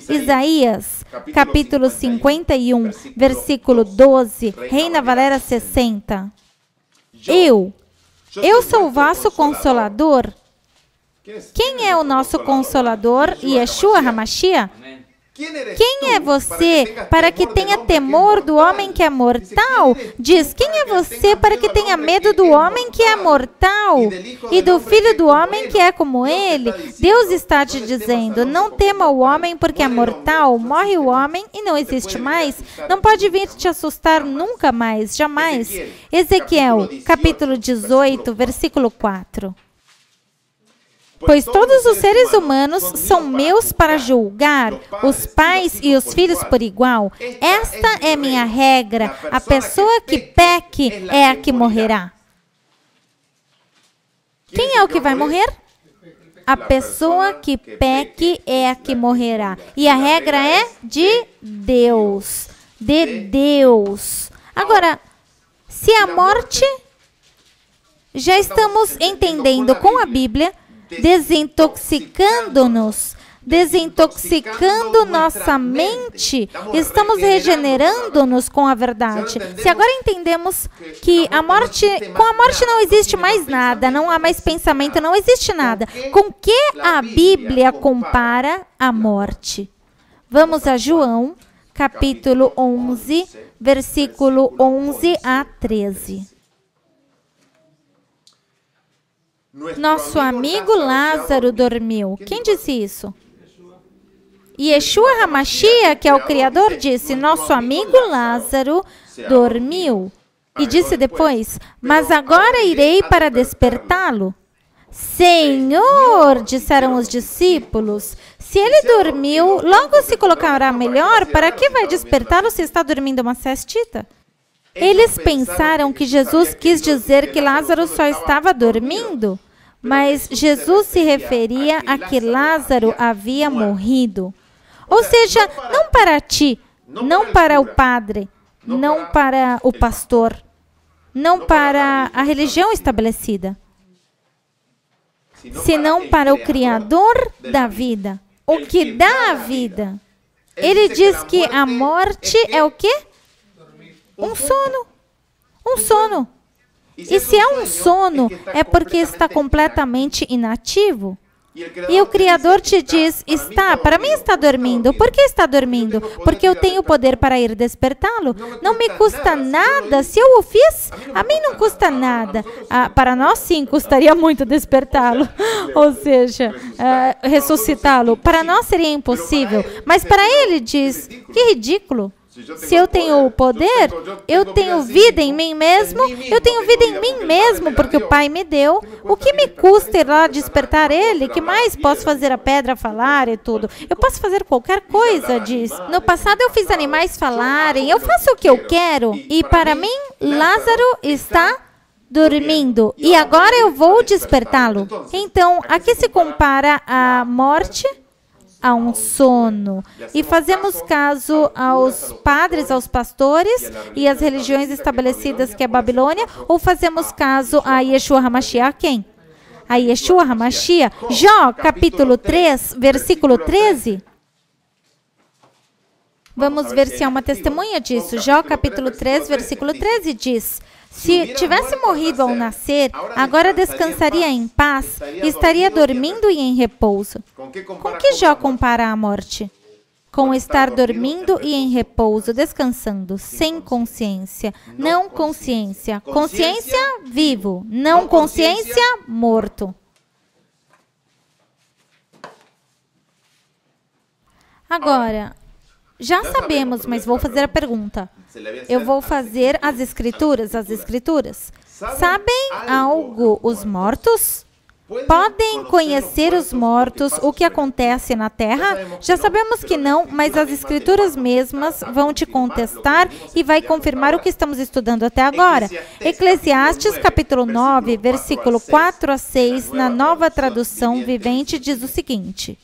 Isaías, capítulo 51, versículo 12, Reina Valera 60. Eu sou o vosso consolador. Quem é o nosso consolador? Yeshua HaMashiach? Quem é você para que tenha temor do homem que é mortal? Diz, quem é você para que tenha medo do homem que é mortal e do filho do homem que é como ele? Deus está te dizendo, não tema o homem porque é mortal, morre o homem e não existe mais. Não pode vir te assustar nunca mais, jamais. Ezequiel, capítulo 18, versículo 4. Pois todos os seres humanos são meus para julgar, os pais e os filhos por igual. Esta é minha regra. A pessoa que peque é a que morrerá. Quem é o que vai morrer? A pessoa que peque é a que morrerá. E a regra é de Deus. De Deus. Agora, se a morte, já estamos entendendo com a Bíblia, desintoxicando-nos, desintoxicando nossa mente, estamos regenerando-nos com a verdade. Se agora entendemos que com a morte não existe mais nada, não há mais pensamento, não existe nada, com que a Bíblia compara a morte? Vamos a João, capítulo 11, versículo 11 a 13. Nosso amigo Lázaro dormiu. Quem disse isso? Yeshua HaMashiach, que é o Criador, disse, nosso amigo Lázaro dormiu. E disse depois, mas agora irei para despertá-lo. Senhor, disseram os discípulos, se ele dormiu, logo se colocará melhor, para que vai despertá-lo se está dormindo uma cestita? Eles pensaram que Jesus quis dizer que Lázaro só estava dormindo, mas Jesus se referia a que Lázaro havia morrido. Ou seja, não para ti, não para o padre, não para o pastor, não para a religião estabelecida, senão para o Criador da vida, o que dá a vida. Ele diz que a morte é o quê? Um sono. Um sono. E se é um sono, é porque está completamente inativo. E o Criador te diz, para mim está dormindo. Por que está dormindo? Porque eu tenho poder para ir despertá-lo. Não me custa nada. Se eu o fiz, a mim não custa nada. Para nós, sim, custaria muito despertá-lo. Ou seja, ressuscitá-lo. Para nós seria impossível. Mas para ele diz, que ridículo. Se eu tenho o poder, eu tenho vida em mim mesmo, eu tenho vida em mim mesmo, porque o Pai me deu. O que me custa ir lá despertar ele? Que mais posso fazer a pedra falar e tudo? Eu posso fazer qualquer coisa, diz. No passado eu fiz animais falarem, eu faço o que eu quero. E para mim, Lázaro está dormindo. E agora eu vou despertá-lo. Então, a que se compara a morte? A um sono. E fazemos caso aos padres, aos pastores e às religiões estabelecidas que é a Babilônia, ou fazemos caso a Yeshua HaMashiach, quem? a Yeshua HaMashiach. Jó, capítulo 3, versículo 13. Vamos ver se há uma testemunha disso. Jó, capítulo 3, versículo 13 diz: se tivesse morrido ao nascer, agora descansaria em paz, estaria dormindo e em repouso. Com que Jó compara a morte? Com estar dormindo e em repouso, descansando, sem consciência. Não consciência. Consciência, vivo. Não consciência, morto. Agora, já sabemos, mas vou fazer a pergunta. Eu vou fazer as escrituras. Sabem algo os mortos? Podem conhecer os mortos, o que acontece na terra? Já sabemos que não, mas as escrituras mesmas vão te contestar e vai confirmar o que estamos estudando até agora. Eclesiastes, capítulo 9, versículo 4 a 6, na Nova Tradução Vivente, diz o seguinte: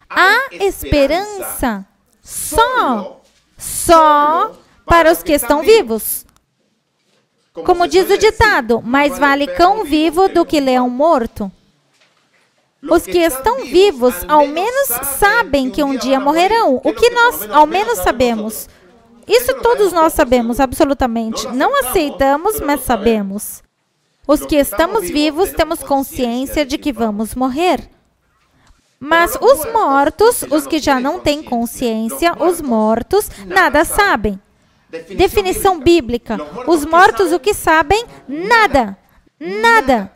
há esperança só para os que estão vivos. Como diz o ditado, mais vale cão vivo do que leão morto. Os que estão vivos, ao menos sabem que um dia morrerão. O que nós, ao menos, sabemos? Isso todos nós sabemos, absolutamente. Não aceitamos, mas sabemos. Os que estamos vivos, temos consciência de que vamos morrer. Mas os mortos, os que já não têm consciência, os mortos, nada sabem. Definição bíblica. Os mortos o que sabem? Nada. Nada.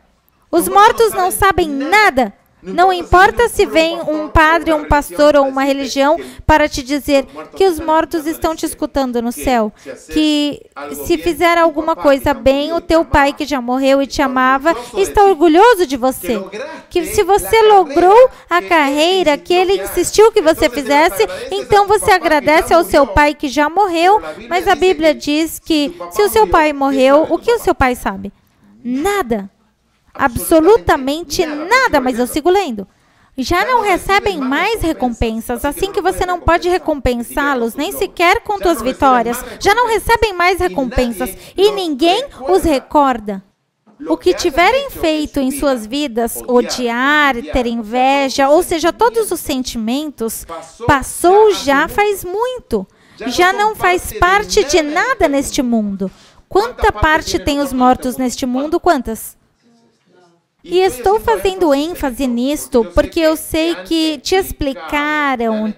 Os mortos não sabem nada. Não importa se vem um padre, um pastor ou uma religião para te dizer que os mortos estão te escutando no céu. Que se fizer alguma coisa bem, o teu pai que já morreu e te amava está orgulhoso de você. Que se você logrou a carreira que ele insistiu que você fizesse, então você agradece ao seu pai que já morreu, mas a Bíblia diz que se o seu pai morreu, o que o seu pai sabe? Nada. Absolutamente nada, mas eu sigo lendo. Já não recebem mais recompensas, assim que você não pode recompensá-los, nem sequer com tuas vitórias. Já não recebem mais recompensas e ninguém os recorda. O que tiverem feito em suas vidas, odiar, ter inveja, ou seja, todos os sentimentos, passou já faz muito. Já não faz parte de nada neste mundo. Quanta parte tem os mortos neste mundo? Quantas? E estou fazendo ênfase nisto porque eu sei que te explicaram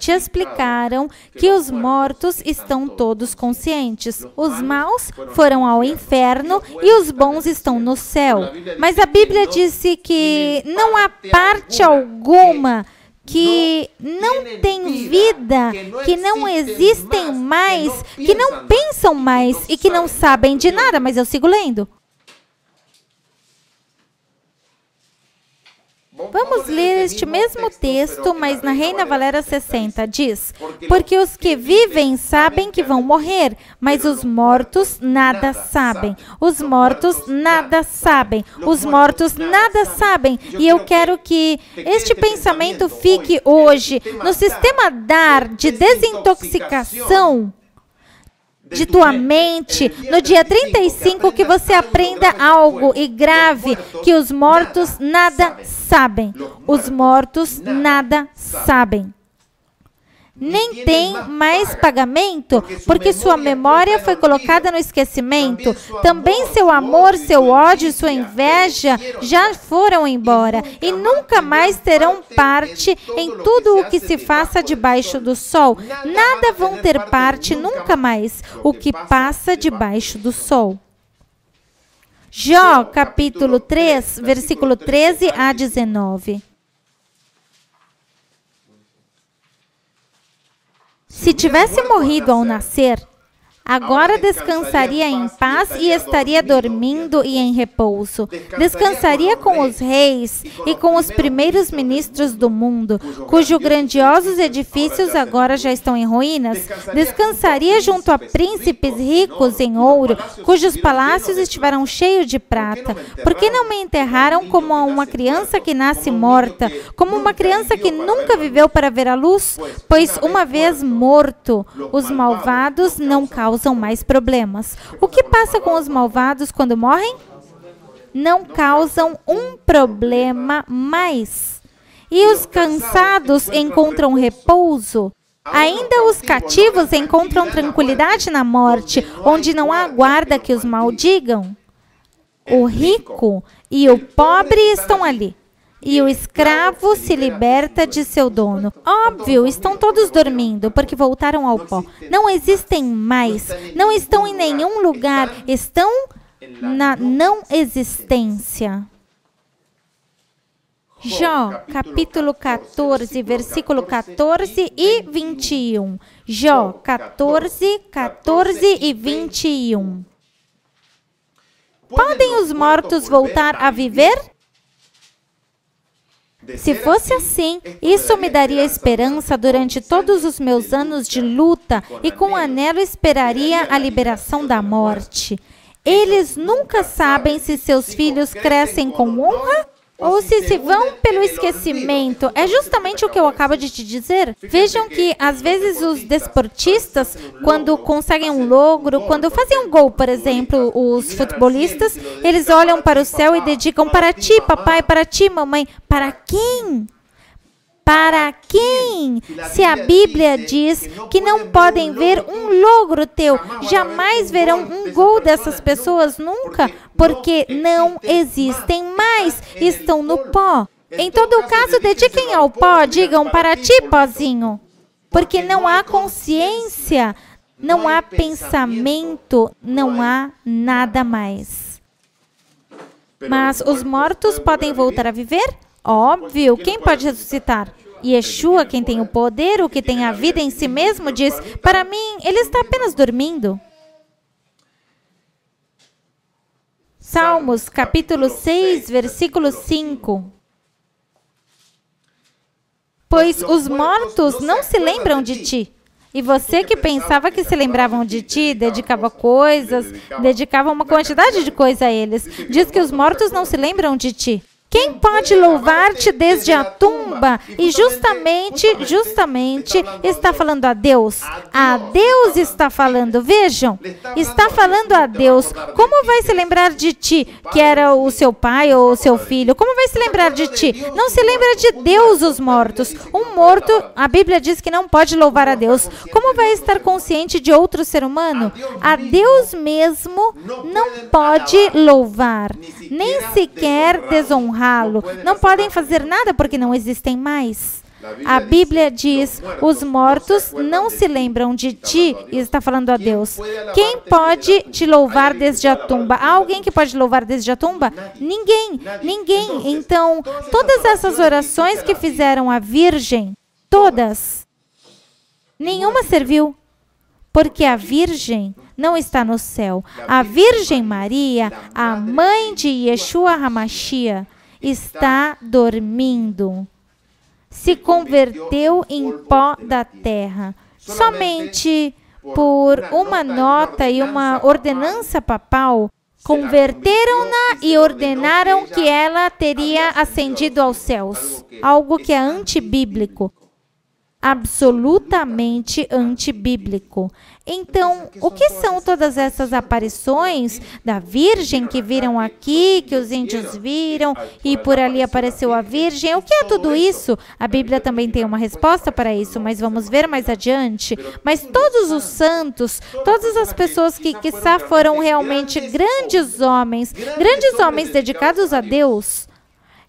que os mortos estão todos conscientes. Os maus foram ao inferno e os bons estão no céu. Mas a Bíblia disse que não há parte alguma que não tem vida, que não existem mais, que não pensam mais e que não sabem de nada. Mas eu sigo lendo. Vamos ler este mesmo texto, mas na Reina Valera 60, diz: porque os que vivem sabem que vão morrer, mas os mortos nada sabem. Os mortos nada sabem. Os mortos nada sabem. E eu quero que este pensamento fique hoje no sistema DAR de desintoxicação de tua mente, no dia 35, que você aprenda algo e grave, que os mortos nada sabem. Os mortos nada sabem. Nem tem mais pagamento, porque sua memória foi colocada no esquecimento. Também seu amor, seu ódio, sua inveja já foram embora e nunca mais terão parte em tudo o que se faça debaixo do sol. Nada vão ter parte nunca mais o que passa debaixo do sol. Jó, capítulo 3, versículo 13 a 19. Se tivesse morrido ao nascer, agora descansaria em paz e estaria dormindo e em repouso. Descansaria com os reis e com os primeiros ministros do mundo, cujos grandiosos edifícios agora já estão em ruínas. Descansaria junto a príncipes ricos em ouro, cujos palácios estiveram cheios de prata. Por que não me enterraram como uma criança que nasce morta, como uma criança que nunca viveu para ver a luz? Pois uma vez morto, os malvados não causam mais problemas. O que passa com os malvados quando morrem? não causam um problema mais. E os cansados encontram repouso. Ainda os cativos encontram tranquilidade na morte, onde não há guarda que os maldigam. O rico e o pobre estão ali. E o escravo se liberta de seu dono. Óbvio, estão todos dormindo, porque voltaram ao pó. Não existem mais. Não estão em nenhum lugar. Estão na não existência. Jó, capítulo 14, versículo 14 e 21. Jó, 14, 14 e 21. Podem os mortos voltar a viver? Se fosse assim, isso me daria esperança durante todos os meus anos de luta e com anelo esperaria a liberação da morte. Eles nunca sabem se seus filhos crescem com honra ou se vão pelo esquecimento. É justamente o que eu acabo de te dizer. Vejam que, às vezes, os desportistas, quando conseguem um logro, quando fazem um gol, por exemplo, os futebolistas, eles olham para o céu e dedicam para ti, papai, para ti, mamãe. Para quem? Para quem? Se a Bíblia diz que não podem ver um logro teu, jamais verão um gol dessas pessoas nunca, porque não existem mais, estão no pó. Em todo caso, dediquem ao pó, digam para ti, pozinho, porque não há consciência, não há pensamento, não há nada mais. Mas os mortos podem voltar a viver? Óbvio, quem pode ressuscitar? Yeshua, quem tem o poder, o que tem a vida em si mesmo, diz, para mim, ele está apenas dormindo. Salmos, capítulo 6, versículo 5. Pois os mortos não se lembram de ti. E você que pensava que se lembravam de ti, dedicava coisas, dedicava uma quantidade de coisa a eles. Diz que os mortos não se lembram de ti. Quem pode louvar-te desde a tumba? E justamente está falando a Deus. A Deus está falando, vejam. Está falando a Deus. Como vai se lembrar de ti, que era o seu pai ou o seu filho? Como vai se lembrar de ti? Não se lembra de Deus, os mortos. Um morto, a Bíblia diz que não pode louvar a Deus. Como vai estar consciente de outro ser humano? A Deus mesmo não pode louvar, nem sequer desonrar. Não podem fazer nada porque não existem mais. A Bíblia diz, os mortos não se lembram de ti, e está falando a Deus. Quem pode te louvar desde a tumba? Há alguém que pode louvar desde a tumba? Ninguém, ninguém. Então, todas essas orações que fizeram a Virgem, todas, nenhuma serviu. Porque a Virgem não está no céu. A Virgem Maria, a mãe de Yeshua HaMashiach, está dormindo. Se converteu em pó da terra. Somente por uma nota e uma ordenança papal, converteram-na e ordenaram que ela teria ascendido aos céus. Algo que é antibíblico. Absolutamente antibíblico. Então, o que são todas essas aparições da Virgem que viram aqui, que os índios viram, e por ali apareceu a Virgem? O que é tudo isso? A Bíblia também tem uma resposta para isso, mas vamos ver mais adiante. Mas todos os santos, todas as pessoas que quizá foram realmente grandes homens dedicados a Deus,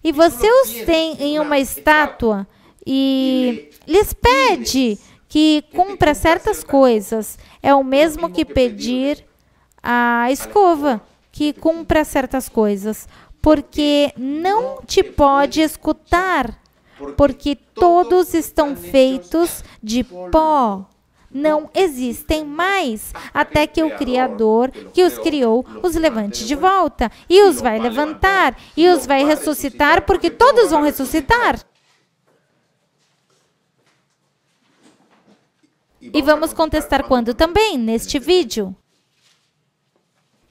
e você os tem em uma estátua, e lhes pede que cumpra certas coisas. É o mesmo que pedir à escova que cumpra certas coisas, porque não te pode escutar, porque todos estão feitos de pó. Não existem mais, até que o Criador que os criou os levante de volta, e os vai levantar, e os vai ressuscitar, porque todos vão ressuscitar. E vamos contestar quando também, neste vídeo.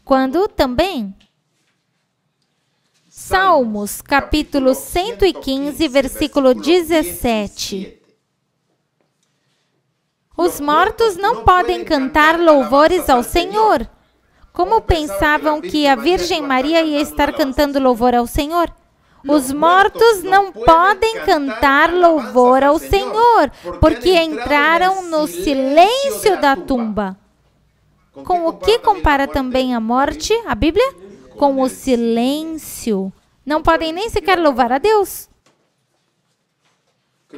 Quando também? Salmos, capítulo 115, versículo 17. Os mortos não podem cantar louvores ao Senhor. Como pensavam que a Virgem Maria ia estar cantando louvor ao Senhor? Os mortos não podem cantar louvor ao Senhor, porque entraram no silêncio da tumba. Com o que compara também a morte, a Bíblia? Com o silêncio. Não podem nem sequer louvar a Deus.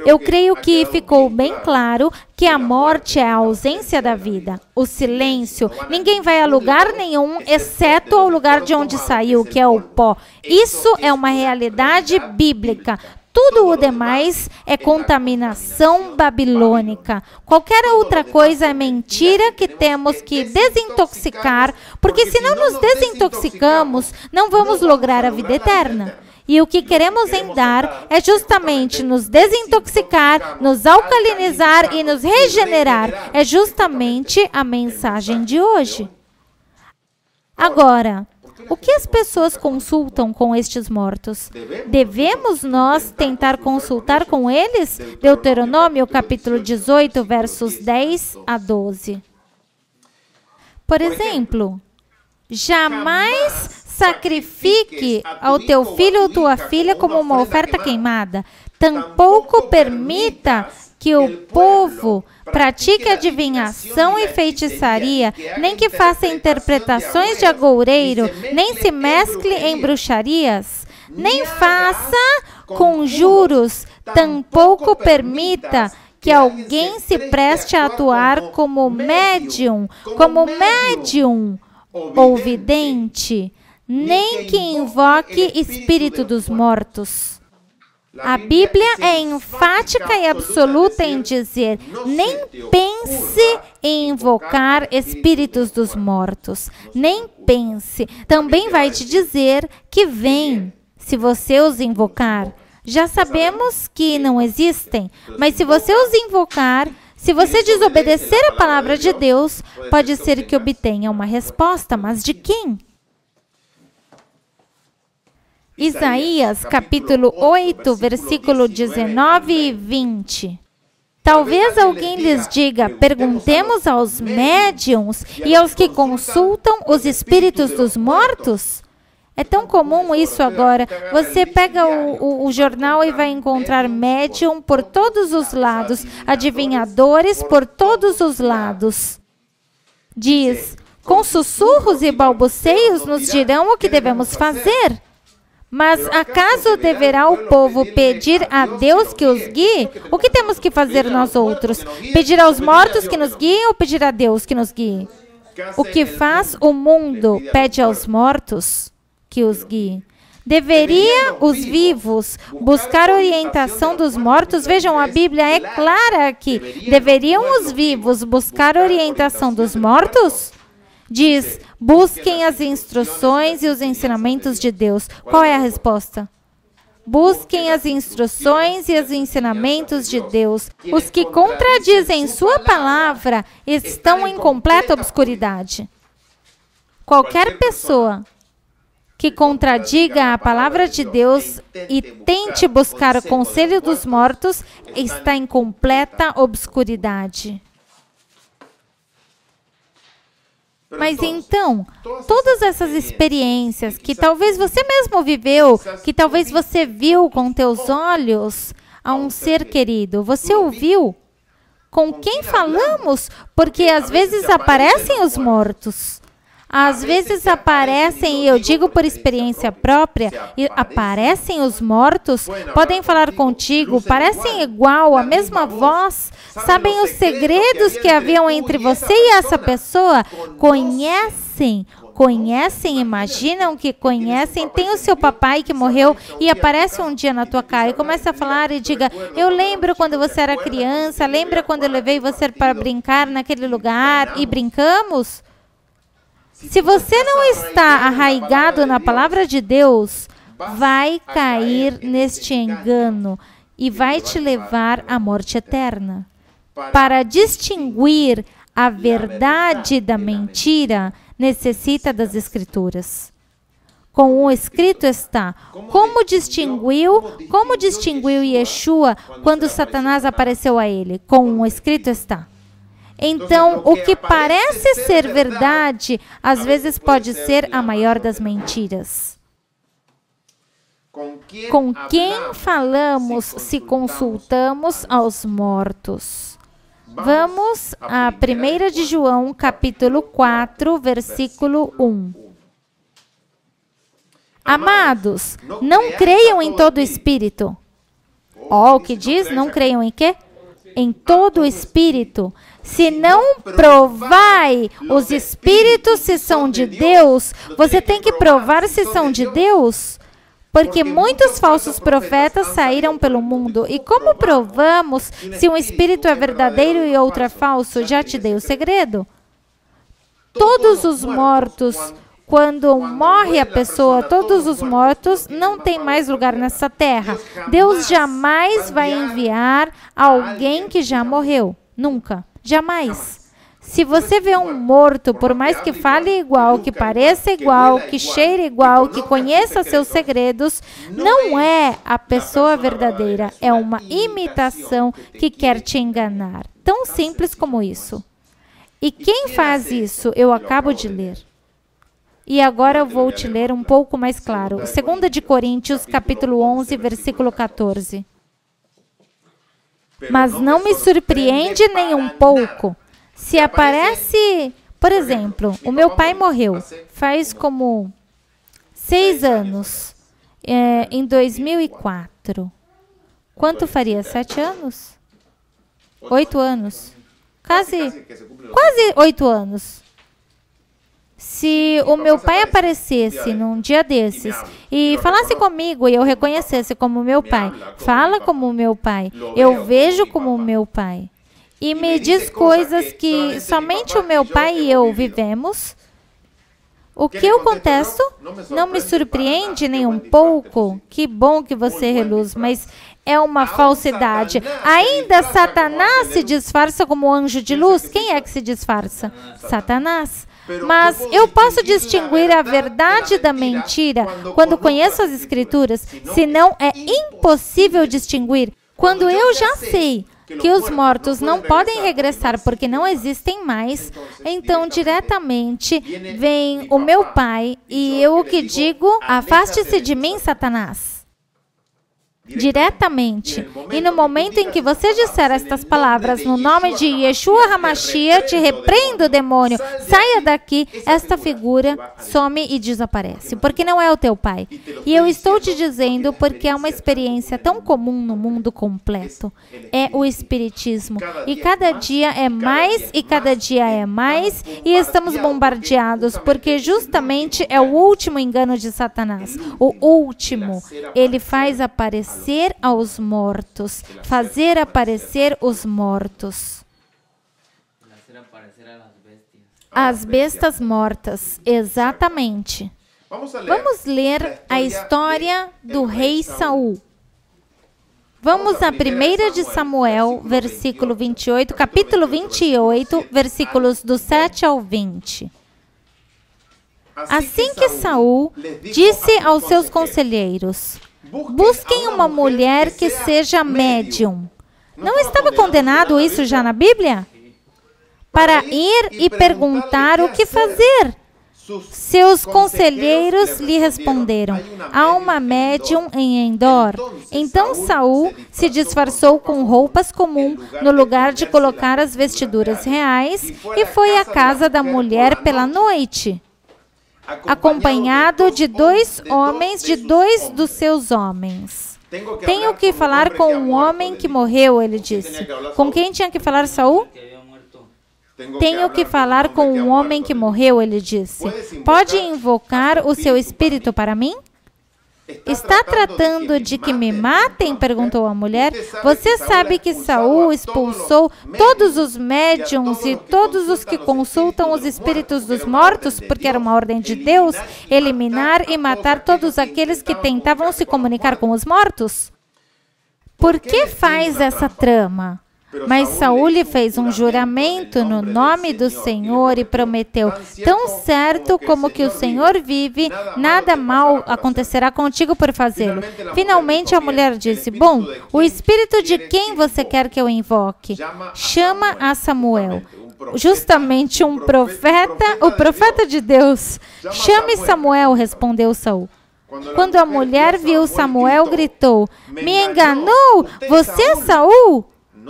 Eu creio que ficou bem claro que a morte é a ausência da vida, o silêncio. Ninguém vai a lugar nenhum, exceto ao lugar de onde saiu, que é o pó. Isso é uma realidade bíblica. Tudo o demais é contaminação babilônica. Qualquer outra coisa é mentira que temos que desintoxicar, porque se não nos desintoxicamos, não vamos lograr a vida eterna. E o que queremos dar é justamente nos desintoxicar, nos alcalinizar e nos regenerar. É justamente a mensagem de hoje. Agora, o que as pessoas consultam com estes mortos? Devemos nós tentar consultar com eles? Deuteronômio capítulo 18, versos 10 a 12. Por exemplo, jamais sacrifique ao teu filho ou tua filha como uma oferta queimada. Tampouco permita que o povo pratique adivinhação e feitiçaria, nem que faça interpretações de agoureiro, nem se mescle em bruxarias, nem faça conjuros, tampouco permita que alguém se preste a atuar como médium ou vidente, nem que invoque espírito dos mortos. A Bíblia é enfática e absoluta em dizer: nem pense em invocar espíritos dos mortos. Nem pense. Também vai te dizer que vem, se você os invocar. Já sabemos que não existem, mas se você os invocar, se você desobedecer a palavra de Deus, pode ser que obtenha uma resposta, mas de quem? Isaías, capítulo 8, versículo 19 e 20. Talvez alguém lhes diga: perguntemos aos médiuns e aos que consultam os espíritos dos mortos? É tão comum isso agora. Você pega o jornal e vai encontrar médium por todos os lados, adivinhadores por todos os lados. Diz: com sussurros e balbucios nos dirão o que devemos fazer. Mas acaso deverá o povo pedir a Deus que os guie? O que temos que fazer nós outros? Pedir aos mortos que nos guiem ou pedir a Deus que nos guie? O que faz o mundo pede aos mortos que os guie. Deveria os vivos buscar orientação dos mortos? Vejam, a Bíblia é clara aqui. Deveriam os vivos buscar orientação dos mortos? Diz: busquem as instruções e os ensinamentos de Deus. Qual é a resposta? Busquem as instruções e os ensinamentos de Deus. Os que contradizem sua palavra estão em completa obscuridade. Qualquer pessoa que contradiga a palavra de Deus e tente buscar o conselho dos mortos está em completa obscuridade. Mas então, todas essas experiências que talvez você mesmo viveu, que talvez você viu com teus olhos a um ser querido, você ouviu? Com quem falamos? Porque às vezes aparecem os mortos. Às vezes aparecem, e eu digo por experiência própria, aparecem os mortos, podem falar contigo, parecem igual, a mesma voz, sabem os segredos que haviam entre você e essa pessoa, conhecem, imaginam que conhecem, tem o seu papai que morreu e aparece um dia na tua cara e começa a falar e diga: eu lembro quando você era criança, lembra quando eu levei você para brincar naquele lugar e brincamos? Se você não está arraigado na palavra de Deus, vai cair neste engano e vai te levar à morte eterna. Para distinguir a verdade da mentira, necessita das Escrituras. Com o escrito está. Como distinguiu Yeshua quando Satanás apareceu a ele? Com o escrito está. Então, o que parece ser verdade, às vezes pode ser a maior das mentiras. Com quem falamos se consultamos aos mortos? Vamos a 1 de João, capítulo 4, versículo 1. Amados, não creiam em todo espírito. O que diz? Não creiam em quê? Em todo espírito. Se não provai os espíritos se são de Deus, você tem que provar se são de Deus. Porque muitos falsos profetas saíram pelo mundo. E como provamos se um espírito é verdadeiro e outro é falso? Já te dei o segredo. Todos os mortos, quando morre a pessoa, todos os mortos não têm mais lugar nessa terra. Deus jamais vai enviar alguém que já morreu. Nunca. Jamais. Se você vê um morto, por mais que fale igual, que pareça igual, que cheire igual, que conheça seus segredos, não é a pessoa verdadeira. É uma imitação que quer te enganar. Tão simples como isso. E quem faz isso? Eu acabo de ler. E agora eu vou te ler um pouco mais claro. 2 de Coríntios, capítulo 11, versículo 14. Mas não me surpreende nem um pouco. Se aparece, por exemplo, o meu pai morreu faz como 6 anos, em 2004. Quanto faria? 7 anos? 8 anos? Quase 8 anos. Se o meu pai aparecesse num dia desses e falasse comigo e eu reconhecesse como meu pai, fala como meu pai, eu vejo como meu pai, e me diz coisas que somente o meu pai e eu vivemos, o que eu contesto não me surpreende nem um pouco. Que bom que você reluz, mas é uma falsidade. Ainda Satanás se disfarça como anjo de luz. Quem é que se disfarça? Satanás. Mas eu posso distinguir a verdade da mentira quando conheço as Escrituras, senão é impossível distinguir. Quando eu já sei que os mortos não podem regressar porque não existem mais, então diretamente vem o meu pai e eu o que digo, afaste-se de mim, Satanás. Diretamente. E no momento em que você disser estas palavras, no nome de Yeshua HaMashiach, te repreendo, demônio, saia daqui, esta figura some e desaparece, porque não é o teu pai. E eu estou te dizendo porque é uma experiência tão comum no mundo completo. É o espiritismo. E cada dia é mais, e cada dia é mais, e estamos bombardeados, porque justamente é o último engano de Satanás. O último. Ele faz aparecer aos mortos, fazer aparecer os mortos. As bestas mortas, exatamente. Vamos ler a história do rei Saul. Vamos a 1 de Samuel, versículo 28, capítulo 28, versículos do 7 ao 20. Assim que Saul disse aos seus conselheiros: busquem uma mulher que seja médium. Não estava condenado isso já na Bíblia? Para ir e perguntar o que fazer. Seus conselheiros lhe responderam: há uma médium em Endor. Então Saul se disfarçou com roupas comuns no lugar de colocar as vestiduras reais e foi à casa da mulher pela noite, acompanhado de 2 homens, de 2 dos seus homens. Tenho que falar com um homem que morreu, ele disse. Com quem tinha que falar Saul? Tenho que falar com um homem que morreu, ele disse. Pode invocar o seu espírito para mim? Está tratando de que me matem? Perguntou a mulher. Você sabe que Saul expulsou todos os médiuns e todos os que consultam os espíritos dos mortos, porque era uma ordem de Deus eliminar e matar todos aqueles que tentavam se comunicar com os mortos? Por que faz essa trama? Mas Saul lhe fez um juramento no nome do Senhor e prometeu: tão certo como que o Senhor vive, nada mal acontecerá contigo por fazê-lo. Finalmente a mulher disse: bom, o espírito de quem você quer que eu invoque? Chama a Samuel. justamente um profeta, o profeta de Deus. Chame Samuel, respondeu Saul. Quando a mulher viu Samuel, gritou: me enganou? Você é Saul?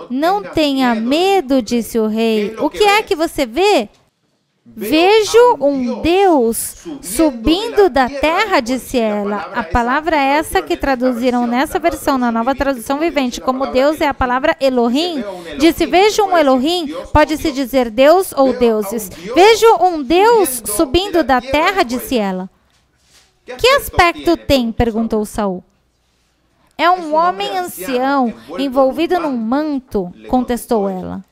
Não tenha medo, disse o rei. O que é que você vê? Vejo um Deus subindo da terra, disse ela. A palavra é essa que traduziram nessa versão, na Nova Tradução Vivente, como Deus é a palavra Elohim. Disse, vejo um Elohim, pode-se dizer Deus ou deuses. Vejo um Deus subindo da terra, disse ela. Que aspecto tem? Perguntou Saul. É um homem ancião, envolvido num manto, contestou ela.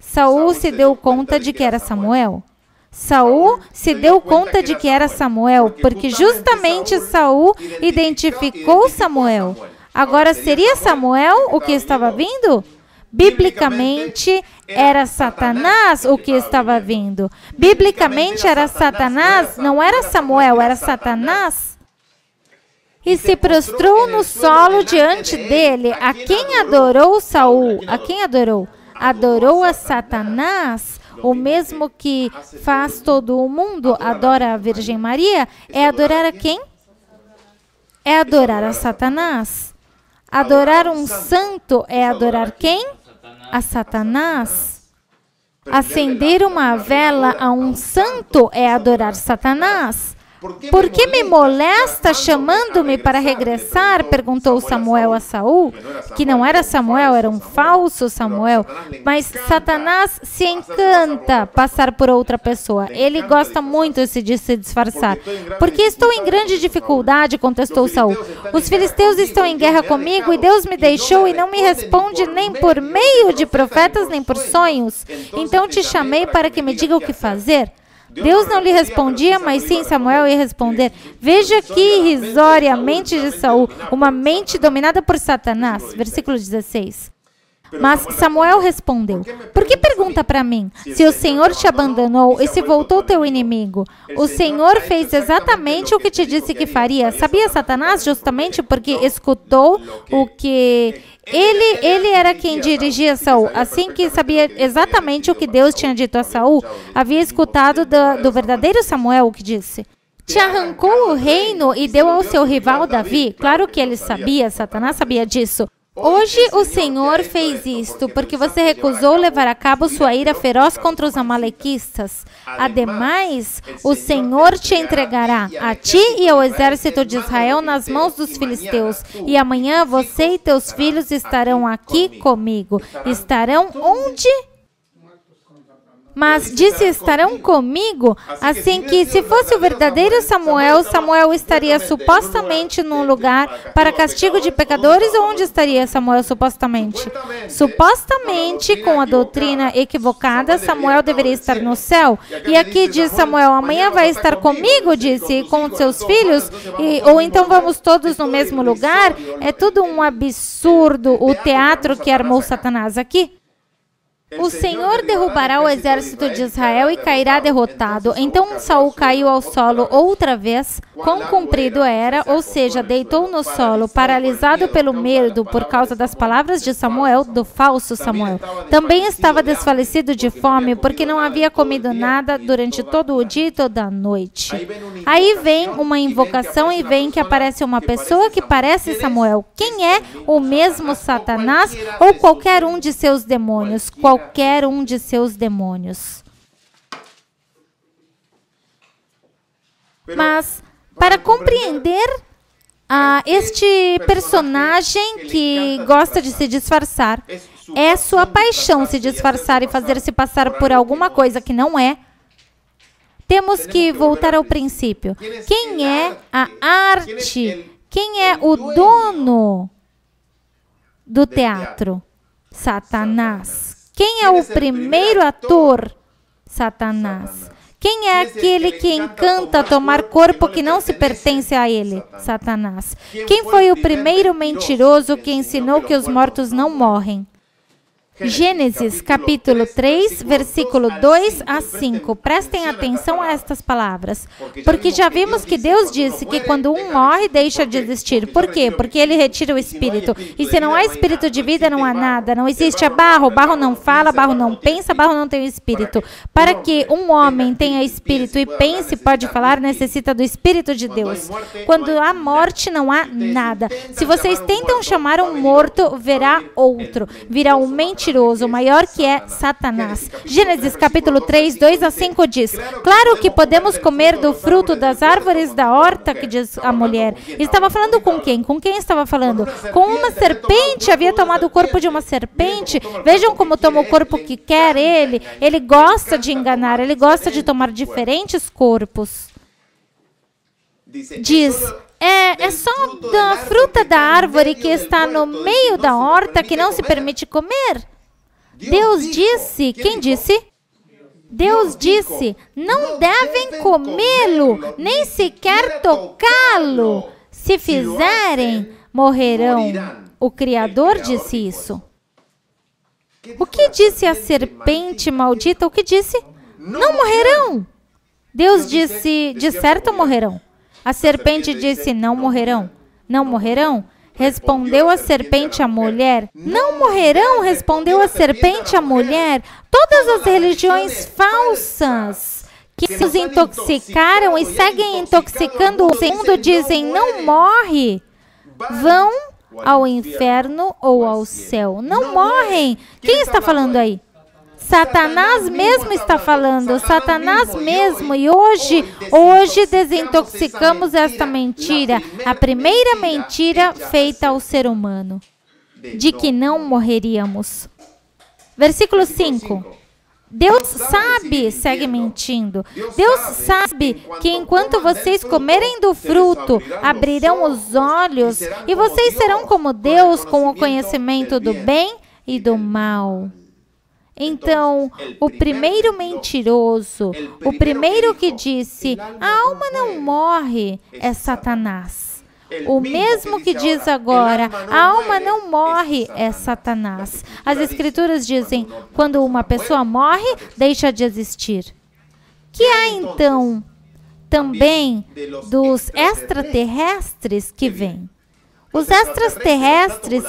Saul se deu conta de que era Samuel. Saul se deu conta de que era Samuel, porque justamente Saul identificou Samuel. Agora, seria Samuel o que estava vindo? Biblicamente, era Satanás o que estava vindo. Biblicamente, era Satanás, não era Samuel, era Satanás. E se prostrou no solo diante dele. A quem adorou Saul? A quem adorou? Adorou a Satanás. O mesmo que faz todo o mundo, adora a Virgem Maria, é adorar a quem? É adorar a Satanás. Adorar um santo é adorar quem? A Satanás. Acender uma vela a um santo é adorar Satanás. Por que me molesta chamando-me para regressar? Perguntou Samuel a Saul, que não era Samuel, era um falso Samuel. Mas Satanás se encanta passar por outra pessoa. Ele gosta muito de se disfarçar. Porque estou em grande dificuldade, contestou Saul. Os filisteus estão em guerra comigo e Deus me deixou e não me responde nem por meio de profetas, nem por sonhos. Então te chamei para que me diga o que fazer. Deus não lhe respondia, mas sim Samuel ia responder. Veja aqui irrisoriamente de Saul, uma mente dominada por Satanás. Versículo 16. Mas Samuel respondeu, por que pergunta para mim? Se o Senhor te abandonou e se voltou teu inimigo, o Senhor fez exatamente o que te disse que faria. Sabia Satanás justamente porque escutou o que... Ele era quem dirigia Saul, assim que sabia exatamente o que Deus tinha dito a Saul, havia escutado do verdadeiro Samuel o que disse. Te arrancou o reino e deu ao seu rival Davi. Claro que ele sabia, Satanás sabia disso. Hoje o Senhor fez isto, porque você recusou levar a cabo sua ira feroz contra os amalequistas. Ademais, o Senhor te entregará, a ti e ao exército de Israel, nas mãos dos filisteus. E amanhã você e teus filhos estarão aqui comigo. Estarão onde? Mas disse, estarão comigo, assim que se fosse o verdadeiro Samuel, Samuel estaria supostamente num lugar para castigo de pecadores, ou onde estaria Samuel supostamente? Supostamente, com a doutrina equivocada, Samuel deveria estar no céu. E aqui diz Samuel, amanhã vai estar comigo, disse, e com os seus filhos, ou então vamos todos no mesmo lugar. É tudo um absurdo o teatro que armou Satanás aqui. O Senhor derrubará o exército de Israel e cairá derrotado. Então Saul caiu ao solo outra vez. Quão comprido era, ou seja, deitou no solo, paralisado pelo medo por causa das palavras de Samuel, do falso Samuel. Também estava desfalecido de fome, porque não havia comido nada durante todo o dia e toda a noite. Aí vem uma invocação e vem que aparece uma pessoa que parece Samuel. Quem é? O mesmo Satanás ou qualquer um de seus demônios? Qualquer um de seus demônios. Mas, para compreender este personagem que gosta de se disfarçar, é sua paixão se disfarçar e fazer-se passar por alguma coisa que não é, temos que voltar ao princípio. Quem é a arte? Quem é o dono do teatro? Satanás. Quem é o primeiro ator? Satanás. Quem é aquele que encanta tomar corpo que não se pertence a ele? Satanás. Quem foi o primeiro mentiroso que ensinou que os mortos não morrem? Gênesis capítulo 3, versículo 2 a 5. Prestem atenção a estas palavras. Porque já vimos que Deus disse que quando um morre, deixa de existir. Por quê? Porque ele retira o espírito. E se não há espírito de vida, não há nada. Não existe barro. Barro não fala, barro não pensa, barro não tem espírito. Para que um homem tenha espírito e pense, pode falar, necessita do Espírito de Deus. Quando há morte, não há nada. Se vocês tentam chamar um morto, verá outro. Virá um mentiroso, maior que é Satanás. Gênesis capítulo 3, 2 a 5 diz: claro que podemos comer do fruto das árvores da horta, que diz a mulher. Estava falando com quem? Com quem estava falando? Com uma serpente. Havia tomado o corpo de uma serpente. Vejam como toma o corpo que quer ele. Ele gosta de enganar, ele gosta de tomar diferentes corpos. Diz: é só da fruta da árvore que está no meio da horta que não se permite comer. Deus disse, quem disse? Deus disse, não devem comê-lo, nem sequer tocá-lo. Se fizerem, morrerão. O Criador disse isso. O que disse a serpente maldita? O que disse? Não morrerão. Deus disse, de certo morrerão. A serpente disse, não morrerão. Não morrerão? Respondeu a serpente à mulher. Não morrerão, respondeu a serpente à mulher. Todas as religiões falsas que nos intoxicaram e seguem intoxicando o mundo dizem, não morre, vão ao inferno ou ao céu. Não morrem. Quem está falando aí? Satanás mesmo está falando, Satanás mesmo, e hoje desintoxicamos esta mentira, a primeira mentira feita ao ser humano, de que não morreríamos. Versículo 5. Deus sabe, segue mentindo, Deus sabe que enquanto vocês comerem do fruto, abrirão os olhos, e vocês serão como Deus, com o conhecimento do bem e do mal. Então, o primeiro mentiroso, o primeiro que disse, a alma não morre, é Satanás. O mesmo que diz agora, a alma não morre, é Satanás. As Escrituras dizem, quando uma pessoa morre, deixa de existir. Que há então também dos extraterrestres que vêm? Os extraterrestres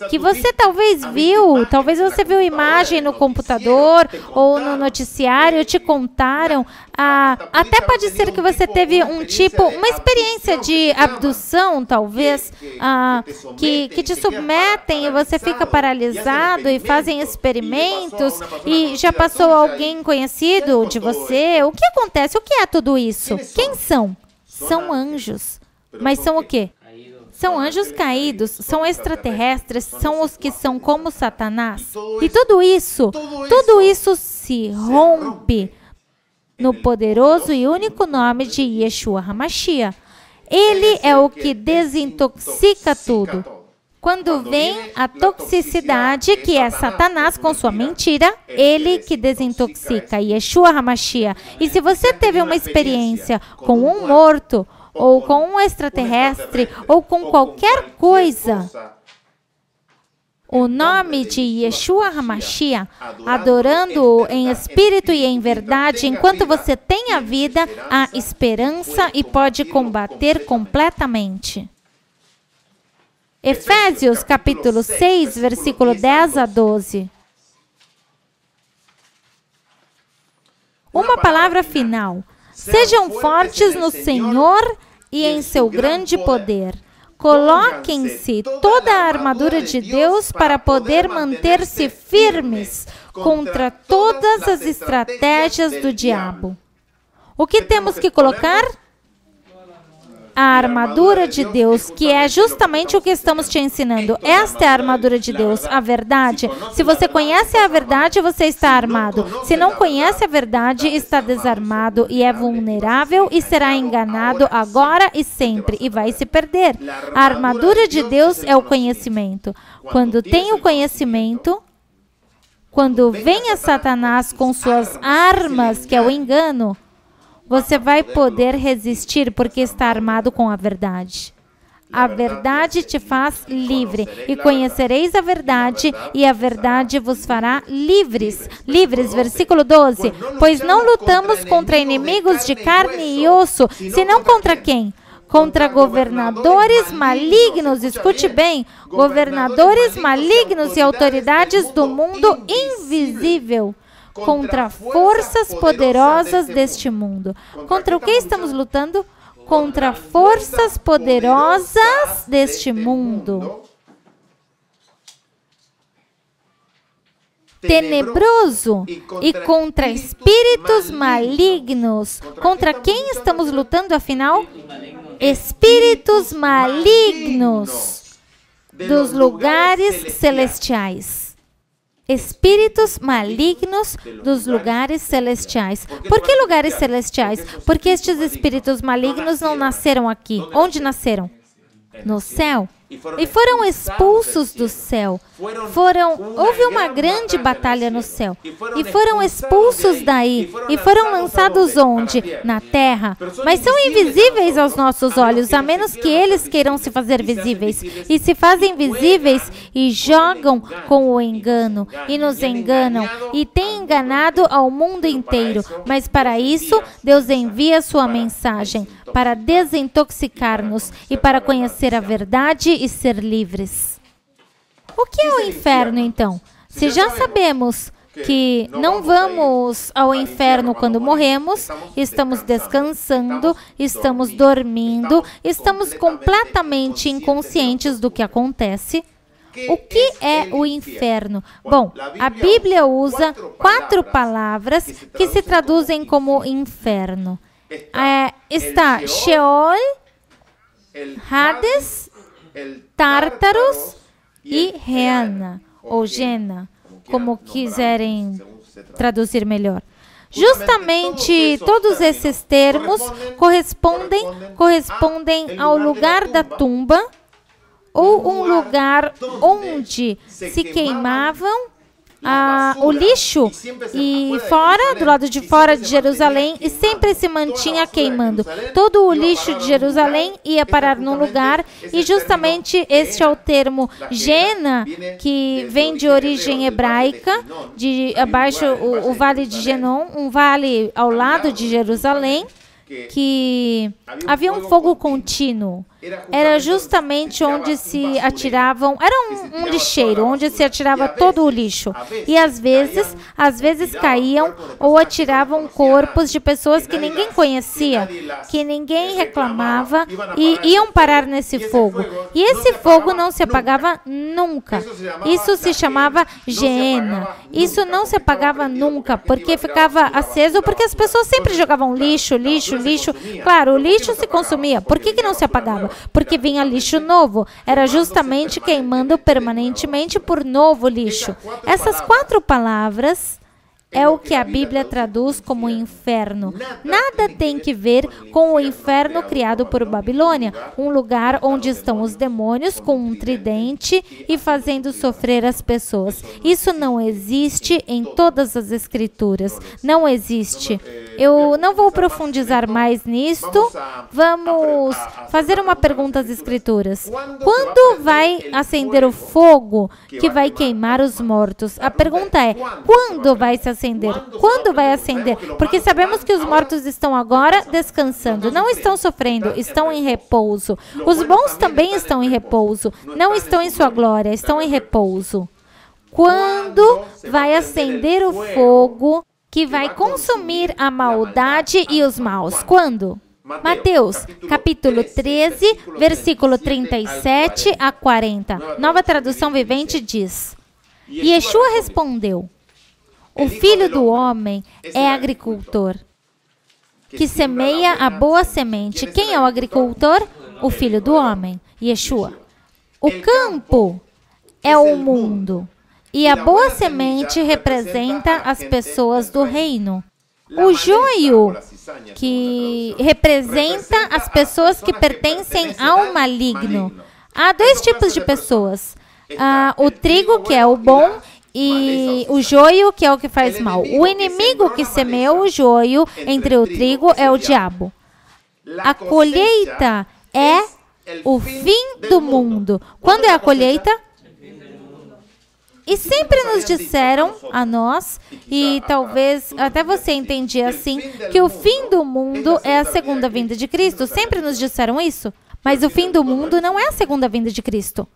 que você talvez viu, talvez você viu imagem no computador ou no noticiário, te contaram. Até pode ser que você teve uma experiência de abdução, talvez, que te submetem e você fica paralisado e fazem experimentos e já passou alguém conhecido de você. O que acontece? O que é tudo isso? Quem são? São anjos. Mas são o quê? São anjos caídos, são extraterrestres, são os que são como Satanás. E tudo isso se rompe no poderoso e único nome de Yeshua HaMashiach. Ele é o que desintoxica tudo. Quando vem a toxicidade, que é Satanás com sua mentira, ele que desintoxica, Yeshua HaMashiach. E se você teve uma experiência com um morto, ou com um extraterrestre, ou com qualquer coisa, o nome de Yeshua HaMashiach, adorando-o em espírito e em verdade, enquanto você tem a vida, há esperança e pode combater completamente. Efésios capítulo 6, versículo 10 a 12. Uma palavra final. Sejam fortes no Senhor e em seu grande poder. Coloquem-se toda a armadura de Deus para poder manter-se firmes contra todas as estratégias do diabo. O que temos que colocar? A armadura de Deus, que é justamente o que estamos te ensinando. Esta é a armadura de Deus, a verdade. Se você conhece a verdade, você está armado. Se não conhece a verdade, está desarmado e é vulnerável e será enganado agora e sempre e vai se perder. A armadura de Deus é o conhecimento. Quando tem o conhecimento, quando vem a Satanás com suas armas, que é o engano, você vai poder resistir porque está armado com a verdade. A verdade te faz livre. E conhecereis a verdade, e a verdade vos fará livres. Livres, versículo 12. Pois não lutamos contra inimigos de carne e osso, senão contra quem? Contra governadores malignos, escute bem, governadores malignos e autoridades do mundo invisível, contra forças poderosas deste mundo. Contra o que estamos lutando? Contra forças poderosas deste mundo. Tenebroso e contra espíritos malignos. Contra quem estamos lutando, afinal? Espíritos malignos dos lugares celestiais. Espíritos malignos dos lugares celestiais. Por que lugares celestiais? Porque estes espíritos malignos não nasceram aqui. Onde nasceram? No céu. E foram expulsos do céu. Houve uma grande batalha no céu. E foram expulsos daí. E foram lançados onde? Na terra. Mas são invisíveis aos nossos olhos, a menos que eles queiram se fazer visíveis. E se fazem visíveis e jogam com o engano. E nos enganam. E têm enganado ao mundo inteiro. Mas para isso, Deus envia sua mensagem. Para desintoxicar-nos e para conhecer a verdade e ser livres. O que é o inferno, então? Se já sabemos que não vamos ao inferno quando morremos, estamos descansando, estamos dormindo, estamos completamente inconscientes do que acontece. O que é o inferno? Bom, a Bíblia usa 4 palavras que se traduzem como inferno. Está Sheol, Hades, Tártaros e Gehenna, ou Gena, como quiserem traduzir melhor. Justamente todos esses termos correspondem ao lugar da tumba, ou um lugar onde se queimavam o lixo, e fora, do lado de fora de Jerusalém, e sempre se mantinha queimando. Todo o lixo de Jerusalém ia parar num lugar, e justamente este é o termo Gena, que vem de origem hebraica, de abaixo o vale de Genom, um vale ao lado de Jerusalém, que havia um fogo contínuo. Era justamente onde se atiravam, era um lixeiro, onde se atirava todo o lixo. E às vezes caíam ou atiravam corpos de pessoas que ninguém conhecia, que ninguém reclamava, e iam parar nesse fogo. E esse fogo não se apagava nunca. Isso se chamava Gehenna. Isso não se apagava nunca, porque ficava aceso, porque as pessoas sempre jogavam lixo. Claro, o lixo se consumia. Por que não se apagava? Porque vinha lixo novo. Era justamente queimando permanentemente por novo lixo. Essas 4 palavras é o que a Bíblia traduz como inferno. Nada tem que ver com o inferno criado por Babilônia, um lugar onde estão os demônios com um tridente e fazendo sofrer as pessoas. Isso não existe em todas as Escrituras. Não existe. Eu não vou profundizar mais nisto. Vamos fazer uma pergunta às Escrituras. Quando vai acender o fogo que vai queimar os mortos? A pergunta é, quando vai se acender? Quando vai acender? Porque sabemos que os mortos estão agora descansando, não estão sofrendo, estão em repouso. Os bons também estão em repouso, não estão em sua glória, estão em repouso. Quando vai acender o fogo que vai consumir a maldade e os maus? Quando? Mateus, capítulo 13, versículo 37 a 40. Nova Tradução Vivente diz: E Yeshua respondeu: O Filho do Homem é agricultor, que semeia a boa semente. Quem é o agricultor? O Filho do Homem, Yeshua. O campo é o mundo, e a boa semente representa as pessoas do reino. O joio, que representa as pessoas que pertencem ao maligno. Há 2 tipos de pessoas. O trigo, que é o bom, e o joio, que é o que faz mal. O inimigo que semeou o joio entre o trigo é o diabo. A colheita é O fim do mundo. Quando é a colheita? E sempre nos disseram a nós, e talvez até você entendia assim, que o fim do mundo é a segunda vinda de Cristo. Sempre nos disseram isso. Mas o fim do mundo não é a segunda vinda de Cristo.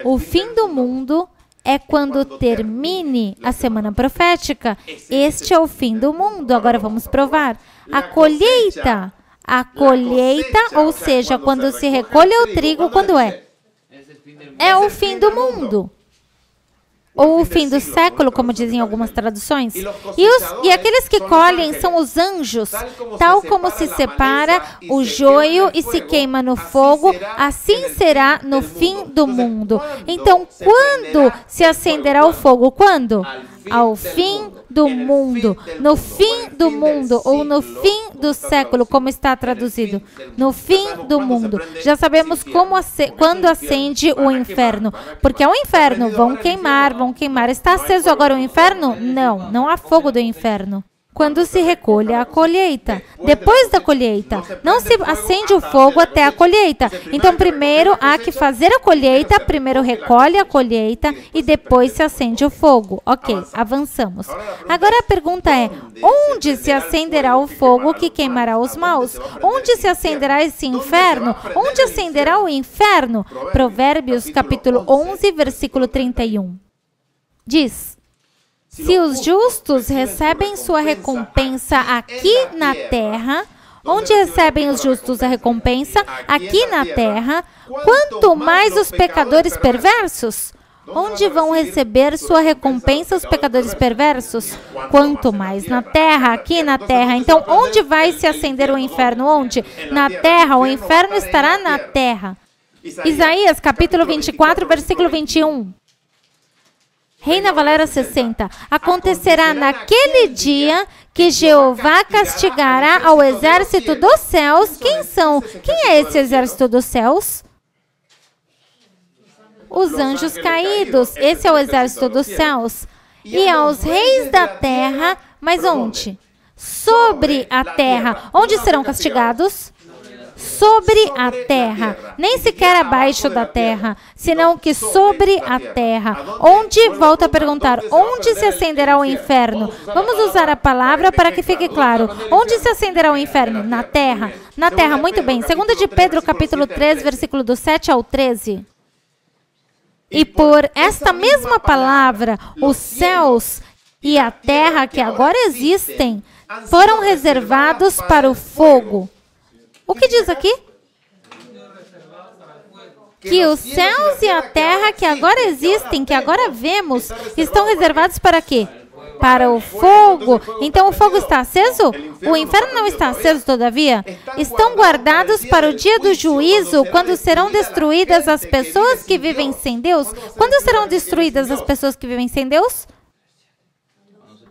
O fim do mundo é quando termine a semana profética. Este é o fim do mundo. Agora vamos provar. A colheita, ou seja, quando se recolhe o trigo, quando é? É o fim do mundo. Ou o fim do século, como dizem algumas traduções. E aqueles que colhem são os anjos, tal como se separa o joio e se queima no fogo, assim será no fim do mundo. Então, quando se acenderá o fogo? Quando? Ao fim do mundo. No fim do mundo, ou no fim do século, como está traduzido. No fim do mundo. Já sabemos quando acende o inferno. Porque é o inferno, vão queimar. Está aceso agora o inferno? Não, não há fogo do inferno. Quando se recolhe a colheita. Depois da colheita. Não se acende o fogo até a colheita. Então, primeiro há que fazer a colheita, primeiro recolhe a colheita e depois se acende o fogo. Ok, avançamos. Agora a pergunta é, onde se acenderá o fogo que queimará os maus? Onde se acenderá esse inferno? Onde acenderá o inferno? Provérbios capítulo 11, versículo 31. Diz: se os justos recebem sua recompensa aqui na terra, onde recebem os justos a recompensa? Aqui na terra, quanto mais os pecadores perversos? Onde vão receber sua recompensa os pecadores perversos? Quanto mais na terra, aqui na terra. Então, onde vai se acender o inferno? Onde? Na terra, o inferno estará na terra. Isaías capítulo 24, versículo 21. Reina Valera 60. Acontecerá naquele dia que Jeová castigará ao exército dos céus. Quem são? Quem é esse exército dos céus? Os anjos caídos. Esse é o exército dos céus. E aos reis da terra, mas onde? Sobre a terra. Onde serão castigados? Sobre a terra, nem sequer abaixo da terra, senão que sobre a terra. Onde, volto a perguntar, onde se acenderá o inferno? Vamos usar a palavra para que fique claro. Onde se acenderá o inferno? Na terra. Na terra, muito bem. 2 de Pedro, capítulo 3, versículo do 7 ao 13. E por esta mesma palavra, os céus e a terra que agora existem, foram reservados para o fogo. O que diz aqui? Que os céus e a terra que agora existem, que agora vemos, estão reservados para quê? Para o fogo. Então o fogo está aceso? O inferno não está aceso todavia? Estão guardados para o dia do juízo, quando serão destruídas as pessoas que vivem sem Deus? Quando serão destruídas as pessoas que vivem sem Deus?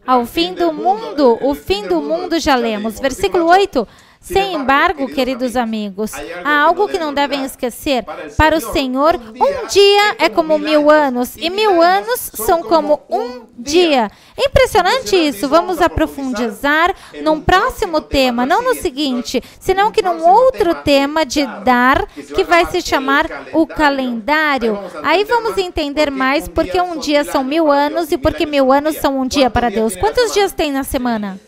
Ao fim do mundo. O fim do mundo já lemos. Versículo 8. Sem embargo, queridos amigos, há algo que não devem esquecer. Para o Senhor, um dia é como 1000 anos, e 1000 anos são como um dia. É impressionante isso. Vamos aprofundizar num próximo tema, não no seguinte, senão que num outro tema de dar, que vai se chamar o calendário. Aí vamos entender mais porque um dia são 1000 anos e porque 1000 anos são um dia para Deus. Quantos dias tem na semana?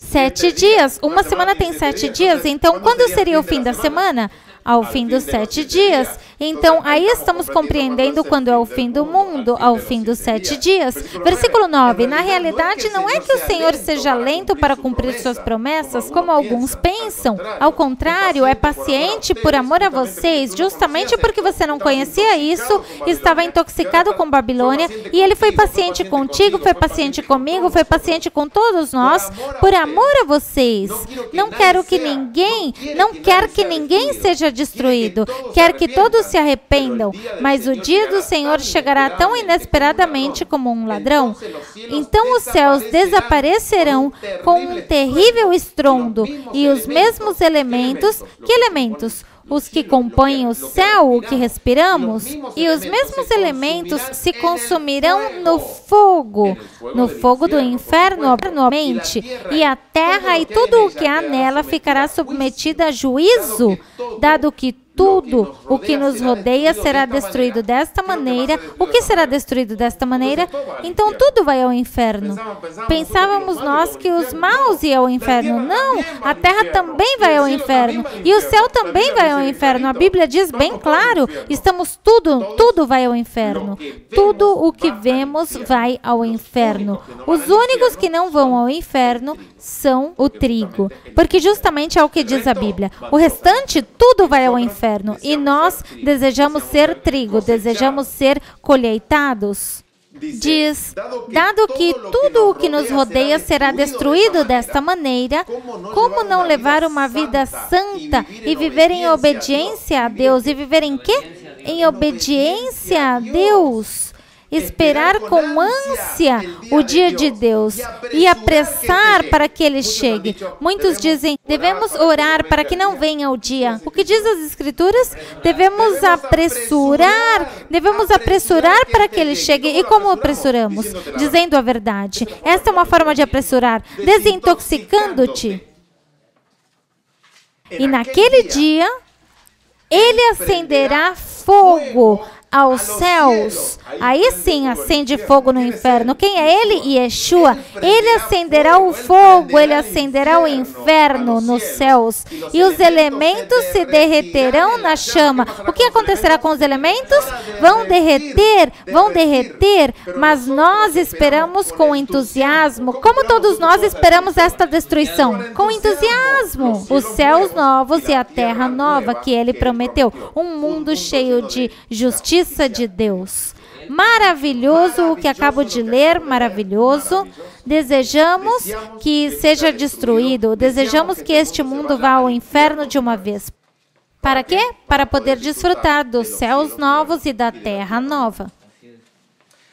7 dias. Uma semana tem 7 dias. Então, quando seria o fim da semana? Ao fim dos 7 dias. Então, aí estamos compreendendo quando é o fim do mundo, ao fim dos 7 dias. Versículo 9. Na realidade, não é que o Senhor seja lento para cumprir suas promessas, como alguns pensam. Ao contrário, é paciente por amor a vocês, justamente porque você não conhecia isso, estava intoxicado com Babilônia, e Ele foi paciente contigo, foi paciente comigo, foi paciente com todos nós, por amor a vocês. Não quer que ninguém seja destruído, quer que todos se arrependam, mas o dia do Senhor chegará tão inesperadamente como um ladrão. Então os céus desaparecerão com um terrível estrondo, e os mesmos elementos, que elementos? Os que compõem o céu, o que respiramos, e os mesmos elementos se consumirão no fogo do inferno, e a terra e tudo o que há nela ficará submetida a juízo, dado que tudo o que nos rodeia será destruído desta maneira. O que será destruído desta maneira? Então tudo vai ao inferno. Pensávamos nós que os maus iam ao inferno. Não, a terra também vai ao inferno. E o céu também vai ao inferno. A Bíblia diz bem claro, tudo vai ao inferno. Tudo o que vemos vai ao inferno. Os únicos que não vão ao inferno são o trigo. Porque justamente é o que diz a Bíblia. O restante, tudo vai ao inferno. E nós desejamos ser trigo, desejamos ser colheitados. Diz, dado que tudo o que nos rodeia será destruído desta maneira, como não levar uma vida santa e viver em obediência a Deus? E viver em quê? Em obediência a Deus. Esperar com ânsia o dia de Deus e apressar para que ele chegue. Muitos dizem, devemos orar para que não venha o dia. O que diz as Escrituras? Devemos apressurar para que ele chegue. E como apressuramos? Dizendo a verdade. Esta é uma forma de apressurar, desintoxicando-te. E naquele dia, ele acenderá fogo aos céus. Aí sim acende fogo no inferno. Quem é ele? Yeshua. Ele acenderá o fogo, ele acenderá o inferno nos céus. E os elementos se derreterão na chama. O que acontecerá com os elementos? Vão derreter, mas nós esperamos com entusiasmo. Como todos nós esperamos esta destruição? Com entusiasmo. Os céus novos e a terra nova que ele prometeu. Um mundo cheio de justiça de Deus. Maravilhoso o que acabo de ler, maravilhoso. Desejamos que seja destruído, desejamos que este mundo vá ao inferno de uma vez. Para quê? Para poder desfrutar dos céus novos e da terra nova.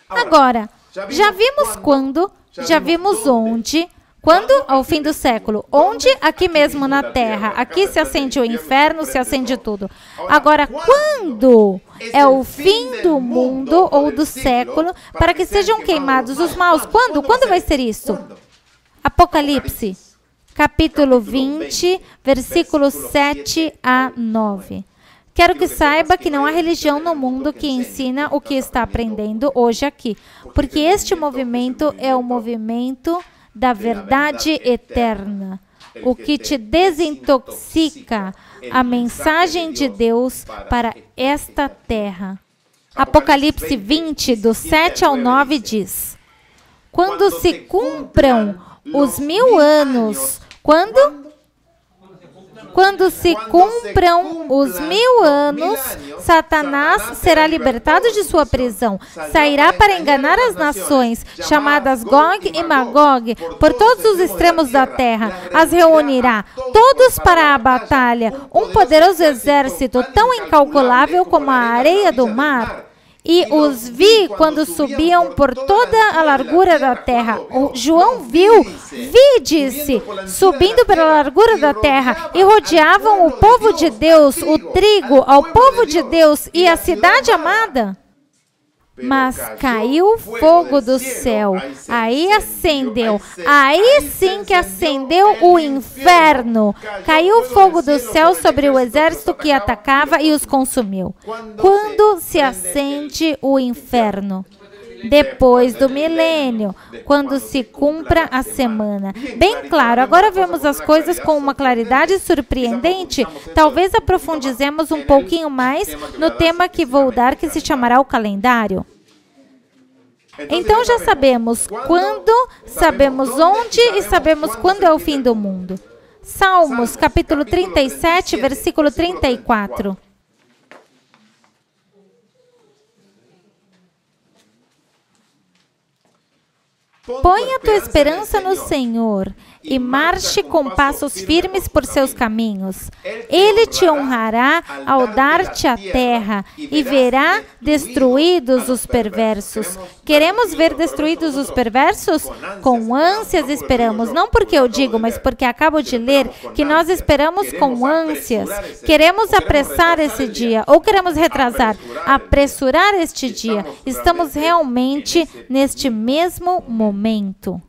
Agora, já vimos quando, já vimos onde. Quando? Ao fim do século. Onde? Aqui mesmo na terra. Aqui se acende o inferno, se acende tudo. Agora, quando é o fim do mundo ou do século para que sejam queimados os maus? Quando? Quando vai ser isso? Apocalipse, capítulo 20, versículos 7 a 9. Quero que saiba que não há religião no mundo que ensina o que está aprendendo hoje aqui. Porque este movimento é o movimento da verdade eterna, o que te desintoxica a mensagem de Deus para esta terra. Apocalipse 20, do 7 ao 9 diz, quando se cumpram os 1000 anos, quando se cumpram os 1000 anos, Satanás será libertado de sua prisão. Sairá para enganar as nações, chamadas Gog e Magog, por todos os extremos da terra. As reunirá, todos para a batalha. Um poderoso exército, tão incalculável como a areia do mar. E os vi quando subiam por toda a largura da terra. O João viu, disse, subindo pela largura da terra, e rodeavam o povo de Deus, o trigo, ao povo de Deus e a cidade amada. Mas caiu fogo do céu, aí acendeu, aí sim que acendeu o inferno. Caiu fogo do céu sobre o exército que atacava e os consumiu. Quando se acende o inferno? Depois do milênio, quando se cumpra a semana. Bem claro, agora vemos as coisas com uma claridade surpreendente. Talvez aprofundizemos um pouquinho mais no tema que vou dar, que se chamará o calendário. Então já sabemos quando, sabemos onde e sabemos quando é o fim do mundo. Salmos, capítulo 37, versículo 34. Põe a tua esperança no Senhor e marche com passos firmes por seus caminhos. Ele te honrará ao dar-te a terra e verá destruídos os perversos. Queremos ver destruídos os perversos? Com ânsias esperamos. Não porque eu digo, mas porque acabo de ler que nós esperamos com ânsias. Queremos apressar esse dia, ou queremos retrasar, apressurar este dia. Estamos realmente neste mesmo momento.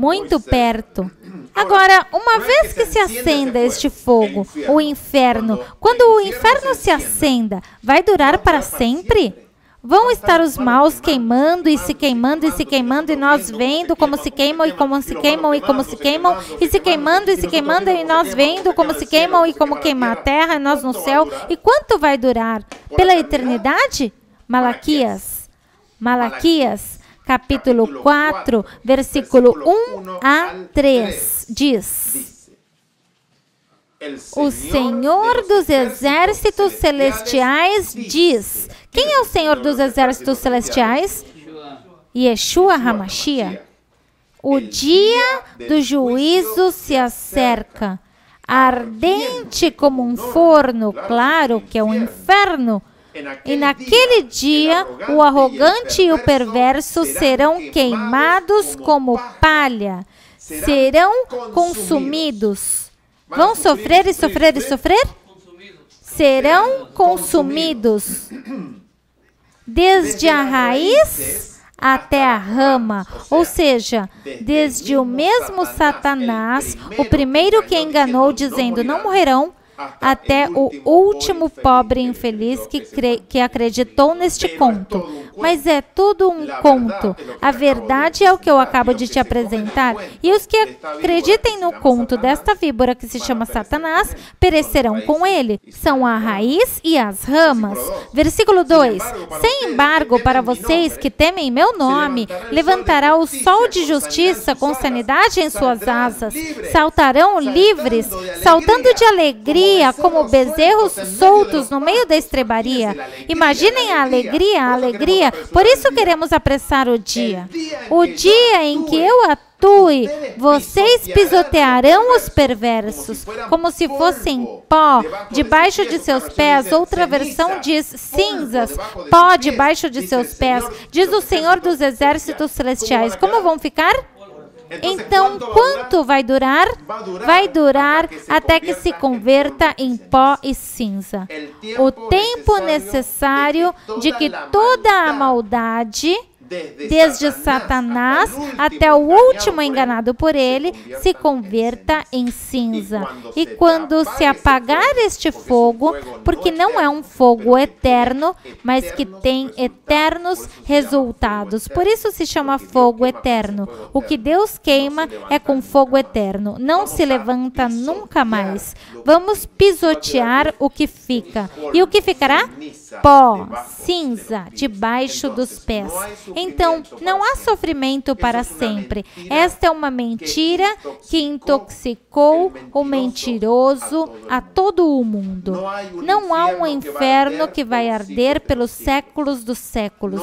muito perto. Agora, uma vez que se acenda este fogo, o inferno, quando o inferno se acenda, vai durar para sempre? Vão estar os maus queimando e se queimando e se queimando e nós vendo como se queimam e como se queimam e como se queimam e se queimando e nós vendo como se queimam e como queima a terra e nós no céu. E quanto vai durar? Pela eternidade? Malaquias, capítulo 4, versículo 1 a 3, diz: O Senhor dos exércitos celestiais diz. Quem é o Senhor dos exércitos celestiais? Yeshua HaMashiach. O dia do juízo se acerca, ardente como um forno, claro que é um inferno. E naquele dia, o arrogante e o perverso serão queimados como palha, serão consumidos. Vão sofrer e sofrer e sofrer? Serão consumidos, desde a raiz até a rama, ou seja, desde o mesmo Satanás, o primeiro que enganou dizendo não morrerão, até o último pobre infeliz que acreditou neste conto. Mas é tudo um conto. A verdade é o que eu acabo de te apresentar. E os que acreditem no conto desta víbora que se chama Satanás, perecerão com ele. São a raiz e as ramas. Versículo 2. Sem embargo, para vocês que temem meu nome, levantará o sol de justiça com sanidade em suas asas. Saltarão livres, saltando de alegria, como bezerros soltos no meio da estrebaria. Imaginem a alegria. Por isso queremos apressar o dia em que eu atue. Vocês pisotearão os perversos, como se fossem pó debaixo de seus pés. Outra versão diz cinzas, pó debaixo de seus pés. Diz o Senhor dos exércitos celestiais. Como vão ficar? Então, quanto vai durar? Vai durar até que se converta em pó e cinza. O tempo necessário de que toda a maldade, desde Satanás até o último enganado por ele, se converta em cinza. E quando se apagar este fogo, porque não é um fogo eterno, mas que tem eternos resultados. Por isso se chama fogo eterno. O que Deus queima é com fogo eterno. Não se levanta nunca mais. Vamos pisotear o que fica. E o que ficará? Pó, cinza, debaixo dos pés. Então, não há sofrimento para sempre. Esta é uma mentira que intoxicou o mentiroso a todo o mundo. Não há um inferno que vai arder pelos séculos dos séculos.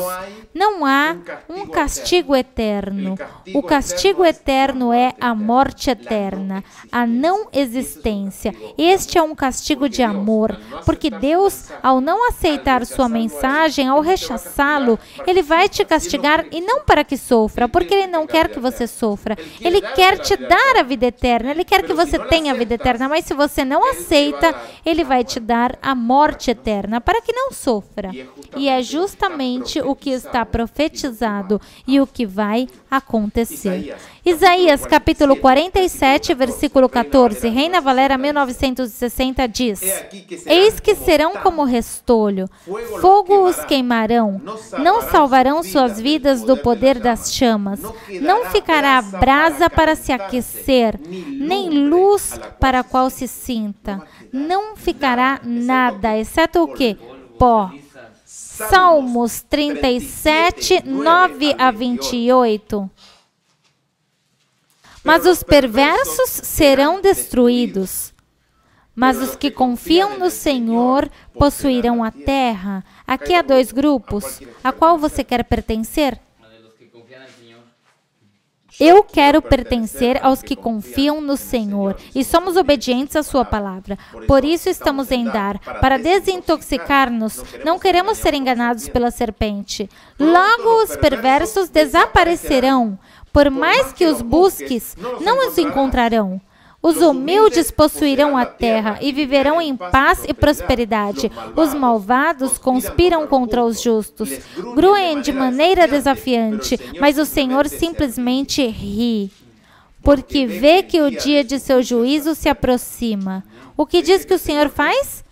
Não há um castigo eterno. O castigo eterno é a morte eterna, a não existência. Este é um castigo de amor, porque Deus, ao não aceitar sua mensagem, ao rechaçá-lo, Ele vai te castigar e não para que sofra, porque Ele não quer que você sofra. Ele quer te dar a vida eterna, Ele quer que você tenha a vida eterna, mas se você não aceita, Ele vai te dar a morte eterna, para que não sofra. E é justamente o que está profetizado e o que vai acontecer. Isaías, capítulo 47, versículo 14, Reina Valera 1960 diz: Eis que serão como restolho, fogo os queimarão, não salvarão suas vidas do poder das chamas, não ficará brasa para se aquecer, nem luz para a qual se sinta, não ficará nada, exceto o quê? Pó. Salmos 37, 9 a 28. Mas os perversos serão destruídos, mas os que confiam no Senhor possuirão a terra. Aqui há dois grupos. A qual você quer pertencer? Eu quero pertencer aos que confiam no Senhor e somos obedientes à sua palavra. Por isso estamos em dar, para desintoxicar-nos. Não queremos ser enganados pela serpente. Logo os perversos desaparecerão. Por mais que os busques, não os encontrarão. Os humildes possuirão a terra e viverão em paz e prosperidade. Os malvados conspiram contra os justos, gruem de maneira desafiante, mas o Senhor simplesmente ri. porque vê que o dia de seu juízo se aproxima. O que diz que o Senhor faz?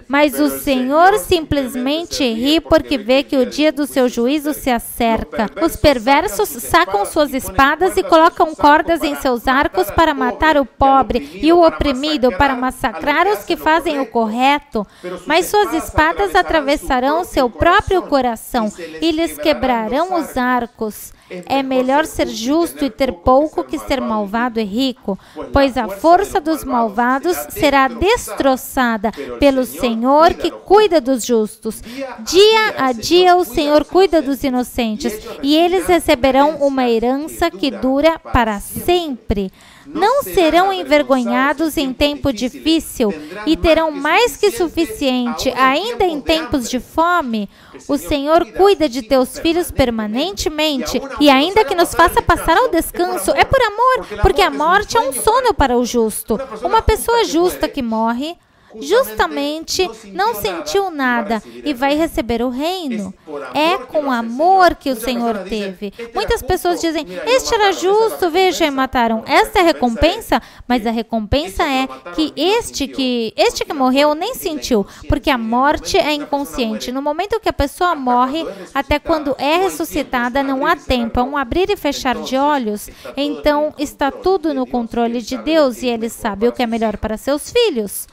Mas o Senhor simplesmente ri porque vê que o dia do seu juízo se acerca. Os perversos sacam suas espadas e colocam cordas em seus arcos para matar o pobre e o oprimido, para massacrar os que fazem o correto. Mas suas espadas atravessarão seu próprio coração e lhes quebrarão os arcos. É melhor ser justo e ter pouco que ser malvado e rico, pois a força dos malvados será destroçada pelo Senhor que cuida dos justos. Dia a dia o Senhor cuida dos inocentes, e eles receberão uma herança que dura para sempre. Não serão envergonhados em tempo difícil e terão mais que suficiente, ainda em tempos de fome. O Senhor cuida de teus filhos permanentemente, e ainda que nos faça passar ao descanso, é por amor, porque a morte é um sono para o justo. Uma pessoa justa que morre justamente não sentiu nada e vai receber o reino. É com amor que o Senhor teve. Muitas pessoas dizem, este era justo, veja, e mataram. Esta é a recompensa? Mas a recompensa é que este que morreu nem sentiu, porque a morte é inconsciente. No momento que a pessoa morre, até quando é ressuscitada, não há tempo, é um abrir e fechar de olhos. Então, está tudo no controle de Deus, e Ele sabe o que é melhor para seus filhos.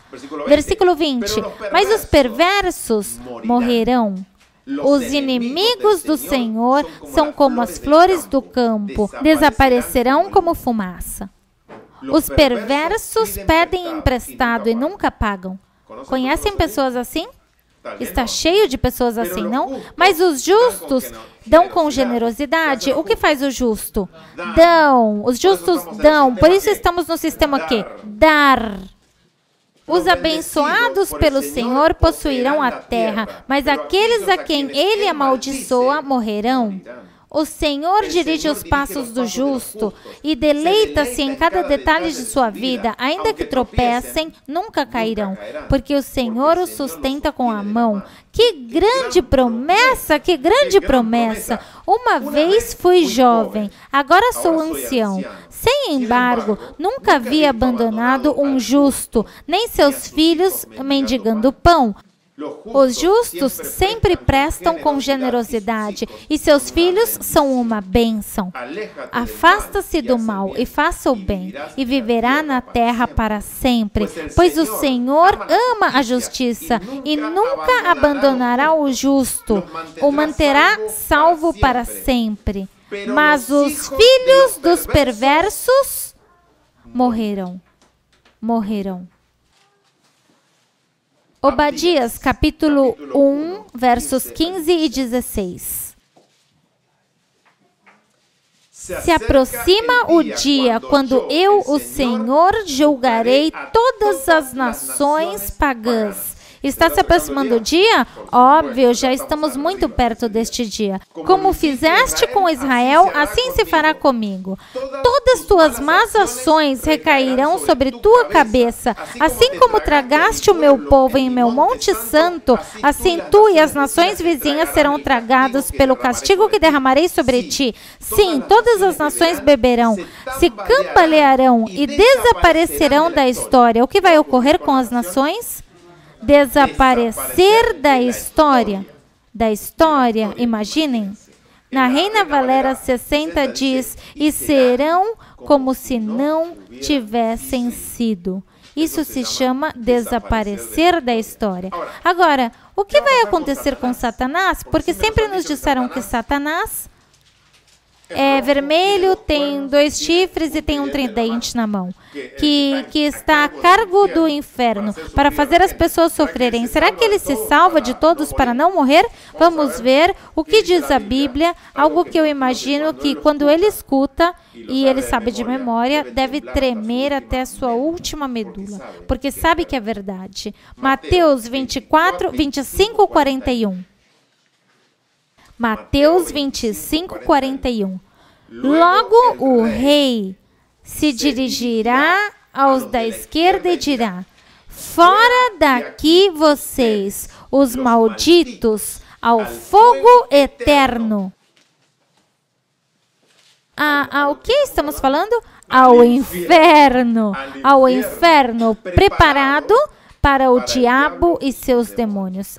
Versículo 20. Mas os perversos morrerão. Os inimigos do Senhor são como as flores do campo, desaparecerão como fumaça. Os perversos pedem emprestado e nunca pagam. Conhecem pessoas assim? Está cheio de pessoas assim, não? Mas os justos dão com generosidade. O que faz o justo? Dão. Os justos dão. Por isso estamos no sistema quê? Dar. Os abençoados pelo Senhor possuirão a terra, mas aqueles a quem Ele amaldiçoa morrerão. O Senhor dirige os passos do justo e deleita-se em cada detalhe de sua vida. Ainda que tropecem, nunca cairão, porque o Senhor os sustenta com a mão. Que grande promessa, que grande promessa! Uma vez fui jovem, agora sou ancião. Sem embargo, nunca havia abandonado um justo, nem seus filhos mendigando pão. Os justos sempre prestam com generosidade, e seus filhos são uma bênção. Afasta-se do mal e faça o bem, e viverá na terra para sempre, pois o Senhor ama a justiça e nunca abandonará o justo, o manterá salvo para sempre. Mas os filhos dos perversos morrerão. Obadias, capítulo 1, versos 15 e 16. Se aproxima o dia quando eu, o Senhor, julgarei todas as nações pagãs. Está se aproximando o dia? Óbvio, já estamos muito perto deste dia. Como fizeste com Israel, assim se fará comigo. Todas tuas más ações recairão sobre tua cabeça. Assim como tragaste o meu povo em meu monte santo, assim tu e as nações vizinhas serão tragados pelo castigo que derramarei sobre ti. Sim, todas as nações beberão, se cambalearão e desaparecerão da história. O que vai ocorrer com as nações? Desaparecer da história. Imaginem. Na Reina Valera 60 diz, e serão como se não tivessem sido. Isso se chama desaparecer da história. Agora, o que vai acontecer com Satanás? Porque sempre nos disseram que Satanás é vermelho, tem 2 chifres e tem um tridente na mão, que está a cargo do inferno, para fazer as pessoas sofrerem. Será que ele se salva de todos para não morrer? Vamos ver o que diz a Bíblia, algo que eu imagino que quando ele escuta, e ele sabe de memória, deve tremer até a sua última medula, porque sabe que é verdade. Mateus 25, 41. Mateus 25, 41. Logo o rei se dirigirá aos da esquerda e dirá, fora daqui vocês, os malditos, ao fogo eterno. Ao que estamos falando? Ao inferno. Ao inferno preparado para o diabo e seus demônios.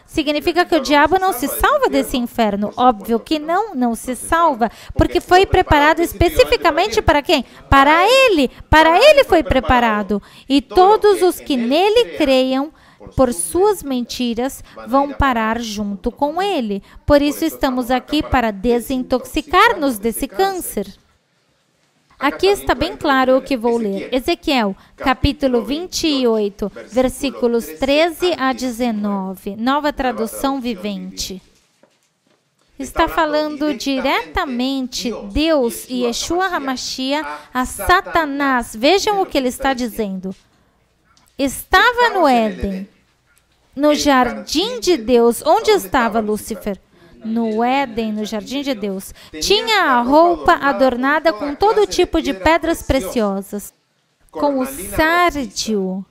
Significa que o diabo não se salva desse inferno? Óbvio que não, não se salva, porque foi preparado especificamente para quem? Para ele. Para ele foi preparado. E todos os que nele creiam, por suas mentiras, vão parar junto com ele. Por isso estamos aqui para desintoxicar-nos desse câncer. Aqui está bem claro o que vou ler. Ezequiel, capítulo 28, versículos 13 a 19. Nova tradução vivente. Está falando diretamente Deus e Yeshua HaMashiach a Satanás. Vejam o que ele está dizendo. Estava no Éden, no jardim de Deus. Onde estava Lúcifer? No Éden, no jardim de Deus. Tinha a roupa adornada com todo tipo de pedras preciosas, com o sárdio,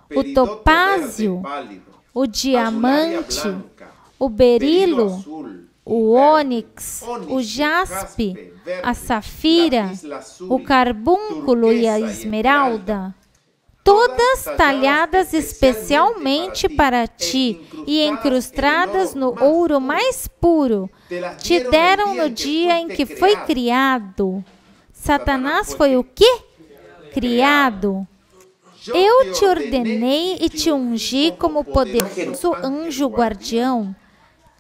o topázio, o diamante, o berilo, o ônix, o jaspe, a safira, o carbúnculo e a esmeralda. Todas talhadas especialmente para ti e incrustadas no ouro mais puro, te deram no dia em que foi criado. Satanás foi o quê? Criado. Eu te ordenei e te ungi como poderoso anjo guardião.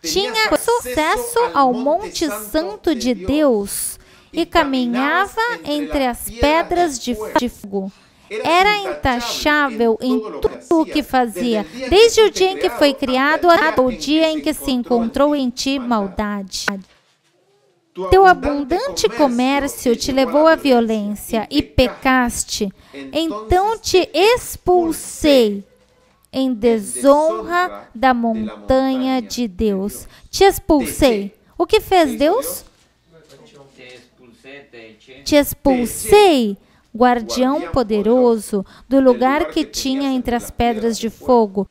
Tinha acesso ao Monte Santo de Deus e caminhava entre as pedras de fogo. Era intachável em tudo o que fazia, desde o dia em que foi criado até o dia em que se encontrou em ti maldade. Teu abundante comércio te levou à violência e pecaste. Então te expulsei em desonra da montanha de Deus. Te expulsei. O que fez Deus? Te expulsei, guardião poderoso, do lugar que tinha entre as pedras de fogo.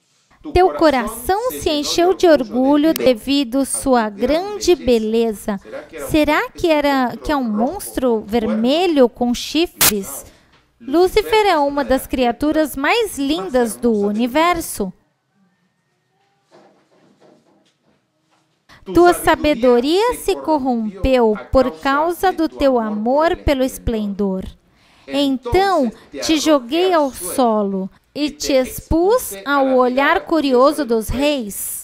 Teu coração se encheu de orgulho devido à sua grande beleza. Será que é um monstro vermelho com chifres? Lúcifer é uma das criaturas mais lindas do universo. Tua sabedoria se corrompeu por causa do teu amor pelo esplendor. Então te joguei ao solo e te expus ao olhar curioso dos reis.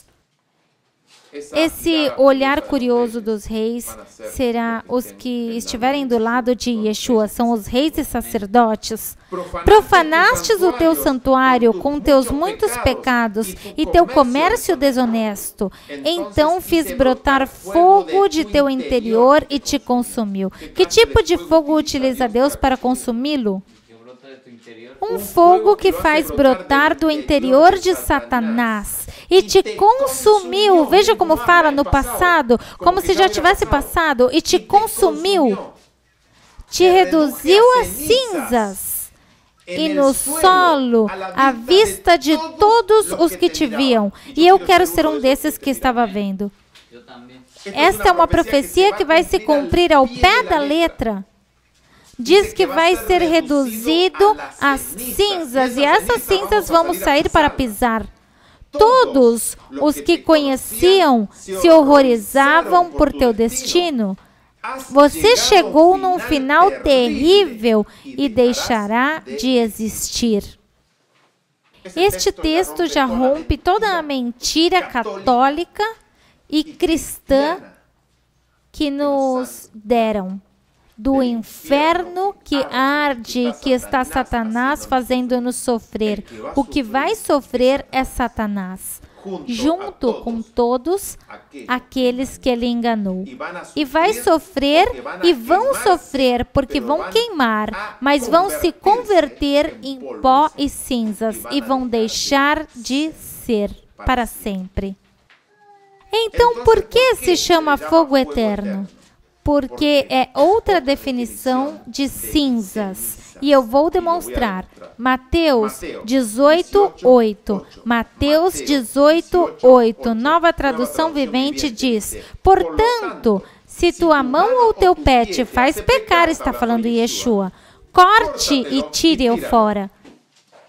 Esse olhar curioso dos reis será os que estiverem do lado de Yeshua, são os reis e sacerdotes. Profanastes o teu santuário com teus muitos pecados e teu comércio desonesto. Então fiz brotar fogo de teu interior e te consumiu. Que tipo de fogo utiliza Deus para consumi-lo? Um fogo que faz brotar do interior de Satanás e te consumiu. Veja como fala no passado, como se já tivesse passado, e te consumiu. Te reduziu a cinzas e no solo, à vista de todos os que te viam. E eu quero ser um desses que estava vendo. Esta é uma profecia que vai se cumprir ao pé da letra. Diz que vai ser reduzido às cinzas, e essas cinzas vamos sair para pisar. Todos os que conheciam se horrorizavam por teu destino. Você chegou num final terrível e deixará de existir. Este texto já rompe toda a mentira católica e cristã que nos deram. Do inferno que arde, que está Satanás fazendo-nos sofrer. O que vai sofrer é Satanás, junto com todos aqueles que ele enganou. E vai sofrer, e vão sofrer, porque vão queimar, mas vão se converter em pó e cinzas, e vão deixar de ser para sempre. Então, por que se chama fogo eterno? Porque é outra definição de cinzas. E eu vou demonstrar. Mateus 18:8. Mateus 18:8. Nova tradução vivente diz: portanto, Se tua mão ou teu pé te faz pecar, está falando Yeshua, corte e tire-o fora.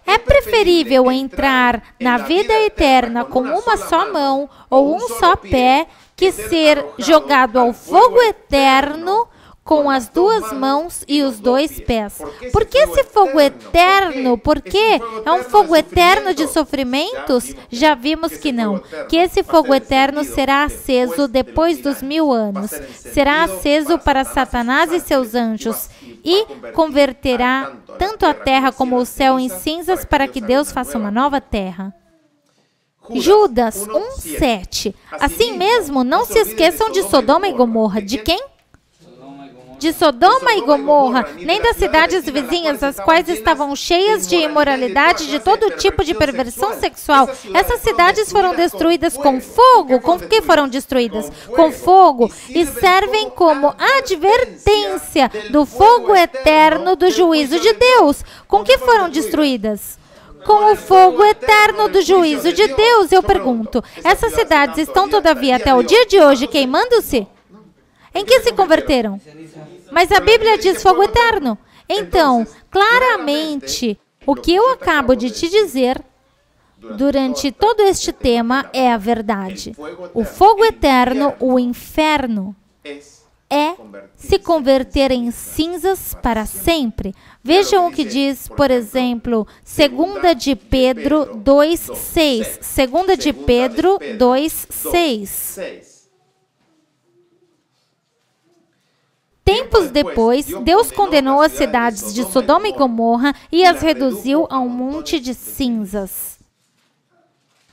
É preferível entrar na vida eterna com uma só mão ou um só pé que ser jogado ao fogo eterno com as duas mãos e os dois pés. Por que esse fogo eterno? Porque é um fogo eterno de sofrimentos? Já vimos que não. Que esse fogo eterno será aceso depois dos 1000 anos. Será aceso para Satanás e seus anjos e converterá tanto a terra como o céu em cinzas para que Deus faça uma nova terra. Judas 1:7. Assim mesmo, não se esqueçam de Sodoma e Gomorra. De quem? De Sodoma e Gomorra, nem das cidades vizinhas, as quais estavam cheias de imoralidade, de todo tipo de perversão sexual. Essas cidades foram destruídas com fogo. Com que foram destruídas? Com fogo. E servem como advertência do fogo eterno do juízo de Deus. Com que foram destruídas? Com o fogo eterno do juízo de Deus. Eu pergunto, essas cidades estão todavia até o dia de hoje queimando-se? Em que se converteram? Mas a Bíblia diz fogo eterno. Então, claramente, o que eu acabo de te dizer durante todo este tema é a verdade. O fogo eterno, o inferno, é se converter em cinzas para sempre. Vejam o que diz, por exemplo, 2 de Pedro 2:6. 2 de Pedro 2:6. Tempos depois, Deus condenou as cidades de Sodoma e Gomorra e as reduziu a um monte de cinzas.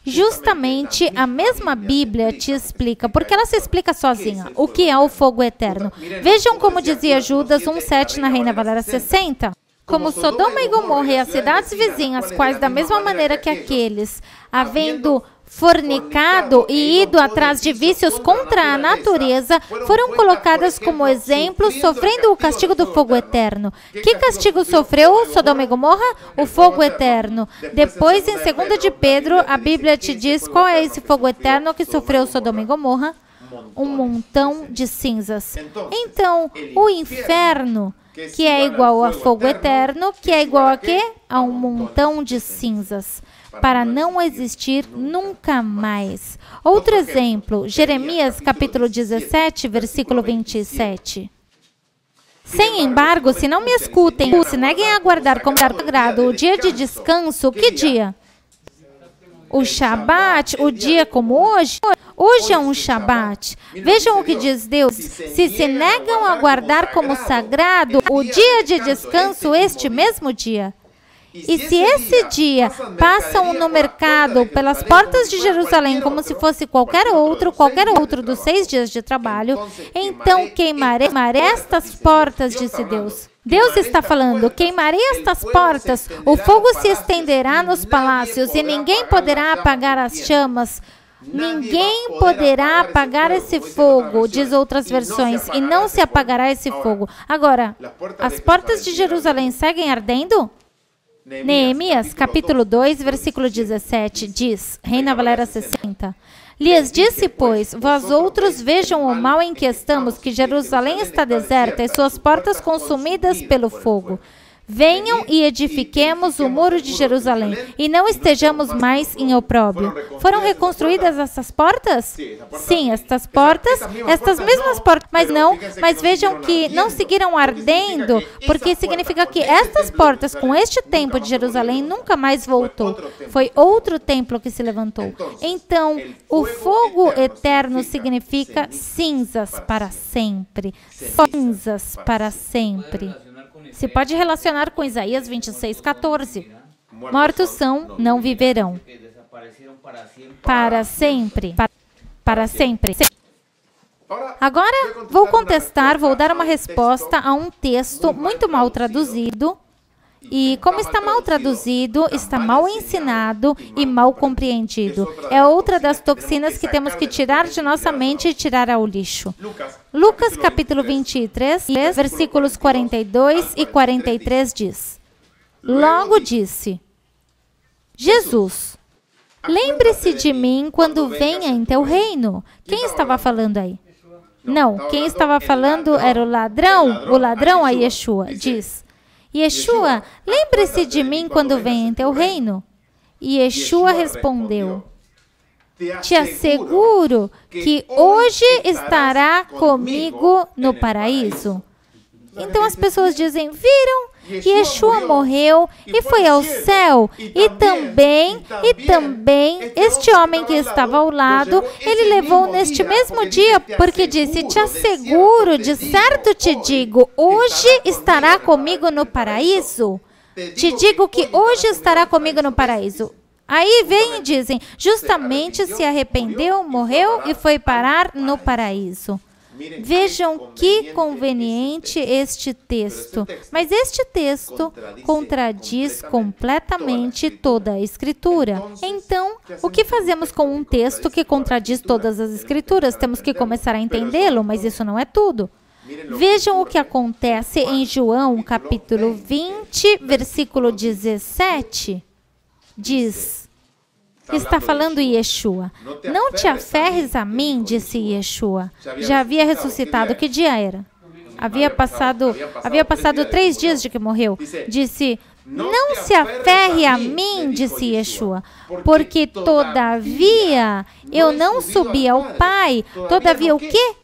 Justamente a mesma Bíblia te explica, porque ela se explica sozinha, o que é o fogo eterno. Vejam como dizia Judas 1:7 na Reina Valera 60. Como Sodoma e Gomorra e as cidades vizinhas, quais da mesma maneira que aqueles, havendo fornicado e ido atrás de vícios contra a natureza, foram colocadas como exemplo, sofrendo o castigo do fogo eterno. Que castigo sofreu Sodoma e Gomorra? O fogo eterno. Depois, em 2 de Pedro, a Bíblia te diz qual é esse fogo eterno que sofreu Sodoma e Gomorra? Um montão de cinzas. Então, o inferno, que é igual a fogo eterno, que é igual a quê? A um montão de cinzas, para não existir nunca mais. Outro exemplo, Jeremias capítulo 17, versículo 27. Sem embargo, se não me escutem, se neguem a guardar como sagrado o dia de descanso, que dia? O Shabat, o dia como hoje? Hoje é um Shabat. Vejam o que diz Deus. Se negam a guardar como sagrado o dia de descanso, este mesmo dia. E se esse dia passam no mercado pelas portas de Jerusalém como se fosse qualquer outro dos 6 dias de trabalho, então queimarei estas portas, disse Deus. Deus está falando, queimarei estas portas, o fogo se estenderá nos palácios e ninguém poderá apagar as chamas. Ninguém poderá apagar esse fogo, diz outras versões, e não se apagará esse fogo. Agora, as portas de Jerusalém seguem ardendo? Neemias, capítulo 2, versículo 17, diz, Reina Valera 60, lhes disse, pois, vós outros vejam o mal em que estamos, que Jerusalém está deserta e suas portas consumidas pelo fogo. Venham e edifiquemos o muro de Jerusalém, e não estejamos mais em opróbrio. Foram reconstruídas essas portas? Sim, estas mesmas portas, mas vejam que não seguiram ardendo, porque significa que estas portas, com este templo de Jerusalém, nunca mais voltou. Foi outro templo que se levantou. Então, o fogo eterno significa cinzas para sempre. Cinzas para sempre. Se pode relacionar com Isaías 26:14. Mortos são, não viverão. Para sempre. Para sempre. Agora, vou dar uma resposta a um texto muito mal traduzido. E como está mal traduzido, está mal ensinado e mal compreendido. É outra das toxinas que temos que tirar de nossa mente e tirar ao lixo. Lucas capítulo 23, versículos 42 e 43 diz: Logo disse Jesus, lembre-se de mim quando venha em teu reino. Quem estava falando aí? Não, quem estava falando era o ladrão a Yeshua. Diz, Yeshua, lembre-se de mim quando venha em teu reino. E Yeshua respondeu, te asseguro que hoje estará comigo no paraíso. Então as pessoas dizem, viram? Yeshua morreu e foi ao céu. E também este homem que estava ao lado, ele levou neste mesmo dia, porque disse, te asseguro, de certo te digo, hoje estará comigo no paraíso. Te digo que hoje estará comigo no paraíso. Aí vem e dizem, justamente se arrependeu, morreu e foi parar no paraíso. Vejam que conveniente este texto. Mas este texto contradiz completamente toda a Escritura. Então, o que fazemos com um texto que contradiz todas as Escrituras? Temos que começar a entendê-lo, mas isso não é tudo. Vejam o que acontece em João, capítulo 20, versículo 17. Diz, está falando Yeshua, não te aferres a mim, disse Yeshua. Já havia ressuscitado, que dia era? Havia passado 3 dias de que morreu. Disse, não se aferre a mim, disse Yeshua, porque todavia eu não subi ao Pai. Todavia o quê?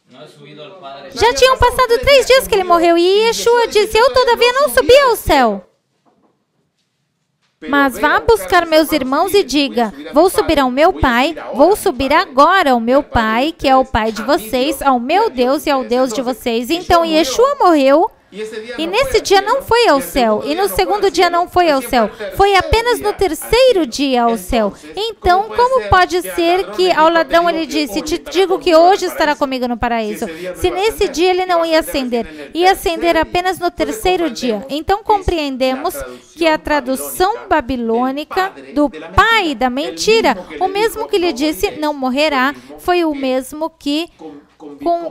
Já tinham passado 3 dias que ele morreu e Yeshua disse, eu todavia não subi ao céu. Mas vá buscar meus irmãos e diga, vou subir ao meu Pai, vou subir agora ao meu Pai, que é o Pai de vocês, ao meu Deus e ao Deus de vocês. Então Yeshua morreu, e nesse dia não foi ao céu, e no segundo dia não foi ao céu, foi apenas no terceiro dia ao céu. Então, como pode ser que ao ladrão ele disse, te digo que hoje estará comigo no paraíso, se nesse dia ele não ia ascender apenas no terceiro dia? Então, compreendemos que a tradução babilônica do pai da mentira, o mesmo que lhe disse, não morrerá, foi o mesmo que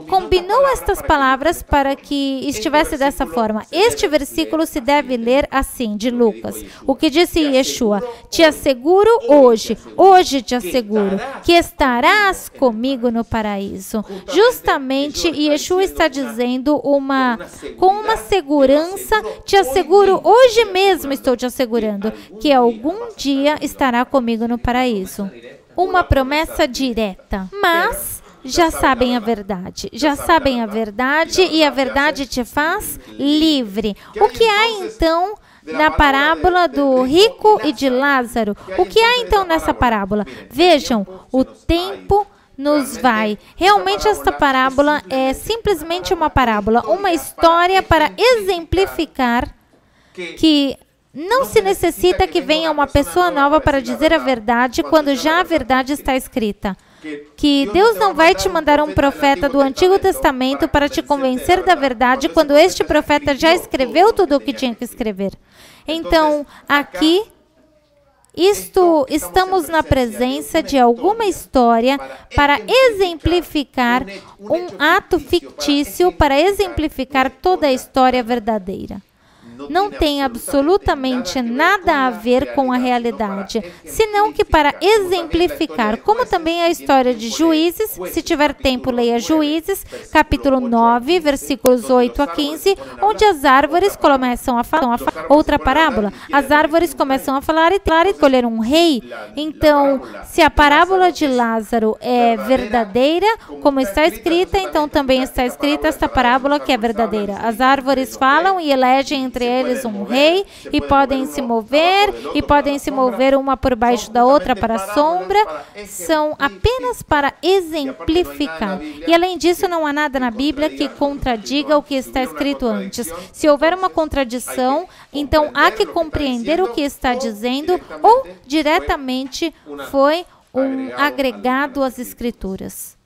combinou estas palavras para que estivesse dessa forma. Este versículo se deve ler assim, de Lucas. O que disse Yeshua? Te asseguro hoje te asseguro, que estarás comigo no paraíso. Justamente, Yeshua está dizendo com uma segurança, te asseguro, hoje mesmo estou te assegurando, que algum dia estará comigo no paraíso. Uma promessa direta, mas já sabem a verdade e a verdade te faz livre. O que há então na parábola do rico e de Lázaro? O que há então nessa parábola? Vejam, o tempo nos vai. Realmente esta parábola é simplesmente uma parábola, uma história para exemplificar que não se necessita que venha uma pessoa nova para dizer a verdade quando já a verdade está escrita. Que Deus não vai te mandar um profeta do Antigo Testamento para te convencer da verdade quando este profeta já escreveu tudo o que tinha que escrever. Então, aqui, estamos na presença de alguma história para exemplificar um ato fictício, para exemplificar toda a história verdadeira. Não tem absolutamente nada a ver com a realidade, senão que para exemplificar, como também a história de Juízes, se tiver tempo, leia Juízes, capítulo 9, versículos 8 a 15, onde as árvores começam a falar, outra parábola, as árvores começam a falar e escolher um rei. Então, se a parábola de Lázaro é verdadeira, como está escrita, então também está escrita esta parábola que é verdadeira. As árvores falam e elegem entre eles um rei, e podem se mover uma por baixo da outra para a sombra, são apenas para exemplificar. E além disso, não há nada na Bíblia que contradiga o que está escrito antes. Se houver uma contradição, então há que compreender o que está dizendo, ou diretamente foi um agregado às Escrituras.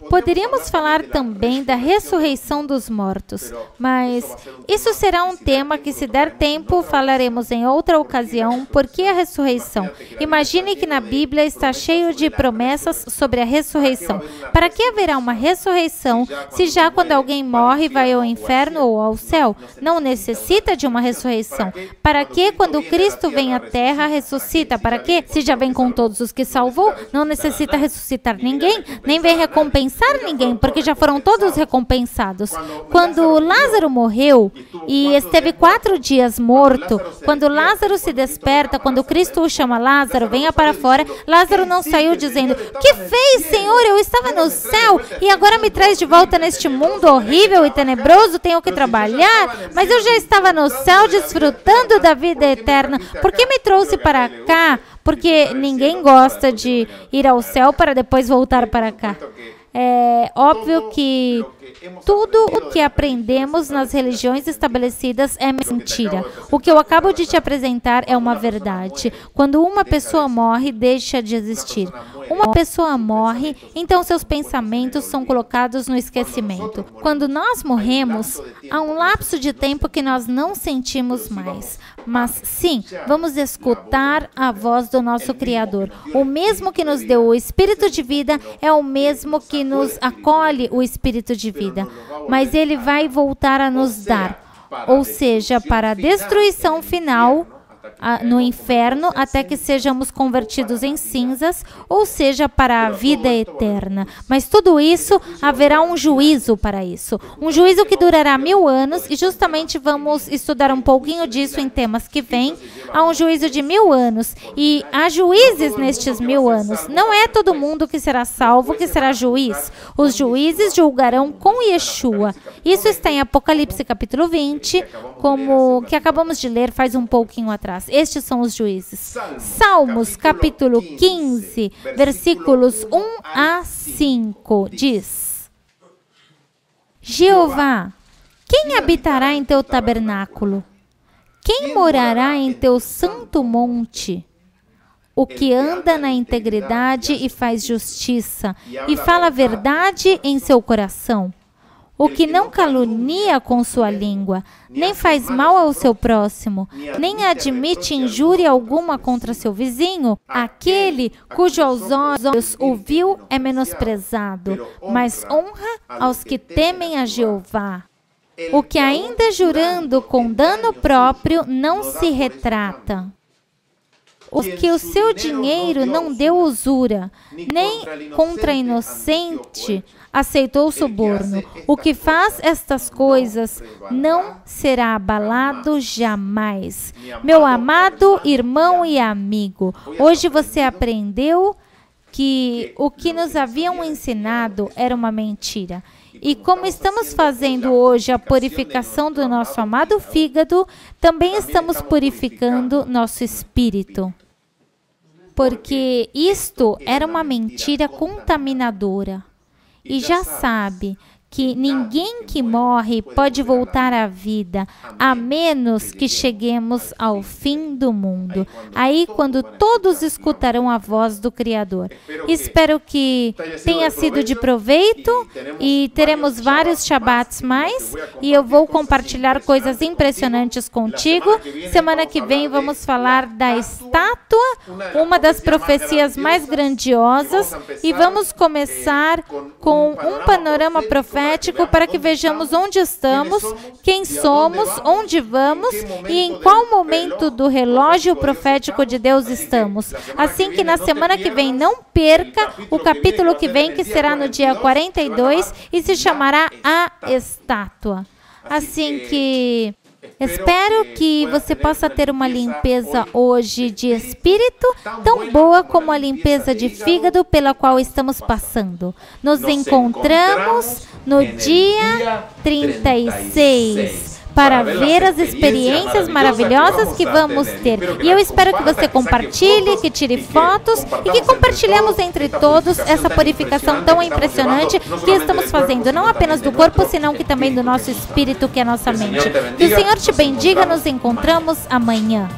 Poderíamos falar também da ressurreição dos mortos, mas isso será um tema que, se der tempo, falaremos em outra ocasião. Por que a ressurreição? Imagine que na Bíblia está cheio de promessas sobre a ressurreição. Para que haverá uma ressurreição se já quando alguém morre vai ao inferno ou ao céu? Não necessita de uma ressurreição. Para que quando Cristo vem à terra, ressuscita? Para que? Se já vem com todos os que salvou, não necessita ressuscitar ninguém, nem vem recompensar ninguém, porque já foram todos recompensados. Quando Lázaro morreu e esteve 4 dias morto, quando Lázaro se desperta, quando Cristo o chama, Lázaro, venha para fora, Lázaro não saiu dizendo: que fez, Senhor? Eu estava no céu e agora me traz de volta neste mundo horrível e tenebroso, tenho que trabalhar, mas eu já estava no céu desfrutando da vida eterna. Por que me trouxe para cá? Porque ninguém gosta de ir ao céu para depois voltar para cá. É óbvio que tudo o que aprendemos nas religiões estabelecidas é mentira. O que eu acabo de te apresentar é uma verdade. Quando uma pessoa morre, deixa de existir. Uma pessoa morre, então seus pensamentos são colocados no esquecimento. Quando nós morremos, há um lapso de tempo que nós não sentimos mais. Mas sim, vamos escutar a voz do nosso Criador. O mesmo que nos deu o Espírito de vida é o mesmo que nos acolhe o Espírito de vida. Mas Ele vai voltar a nos dar, ou seja, para a destruição final no inferno, até que sejamos convertidos em cinzas, ou seja, para a vida eterna. Mas tudo isso, haverá um juízo para isso. Um juízo que durará 1000 anos, e justamente vamos estudar um pouquinho disso em temas que vêm. Há um juízo de 1000 anos, e há juízes nestes 1000 anos. Não é todo mundo que será salvo que será juiz. Os juízes julgarão com Yeshua. Isso está em Apocalipse capítulo 20, como que acabamos de ler faz um pouquinho atrás. Estes são os juízes. Salmos, capítulo 15, versículos 1 a 5, diz: Jeová, quem habitará em teu tabernáculo? Quem morará em teu santo monte? O que anda na integridade e faz justiça, e fala a verdade em seu coração. O que não calunia com sua língua, nem faz mal ao seu próximo, nem admite injúria alguma contra seu vizinho, aquele cujos olhos o vil é menosprezado, mas honra aos que temem a Jeová. O que ainda jurando com dano próprio não se retrata. O que o seu dinheiro não deu usura, nem contra inocente aceitou suborno. O que faz estas coisas não será abalado jamais. Meu amado irmão e amigo, hoje você aprendeu que o que nos haviam ensinado era uma mentira. E como estamos fazendo hoje a purificação do nosso amado fígado, também estamos purificando nosso espírito. Porque isto era uma mentira contaminadora. E já sabe que ninguém que morre pode voltar à vida, a menos que cheguemos ao fim do mundo. Aí, quando todos escutarão a voz do Criador. Espero que tenha sido de proveito e teremos vários Shabbats mais. E eu vou compartilhar coisas impressionantes contigo. Semana que vem vamos falar da estátua, uma das profecias mais grandiosas. E vamos começar com um panorama profético para que vejamos onde estamos, quem somos, onde vamos e em qual momento do relógio profético de Deus estamos. Assim que na semana que vem não perca o capítulo que vem, que será no dia 42 e se chamará A Estátua. Assim que espero que você possa ter uma limpeza hoje de espírito tão boa como a limpeza de fígado pela qual estamos passando. Nos encontramos no dia 36 para ver as experiências maravilhosas que vamos ter. E eu espero que você compartilhe, que tire fotos e que compartilhemos entre todos essa purificação tão impressionante que estamos fazendo, não apenas do corpo, senão que também do nosso espírito, que é a nossa mente. Que o Senhor te bendiga, nos encontramos amanhã.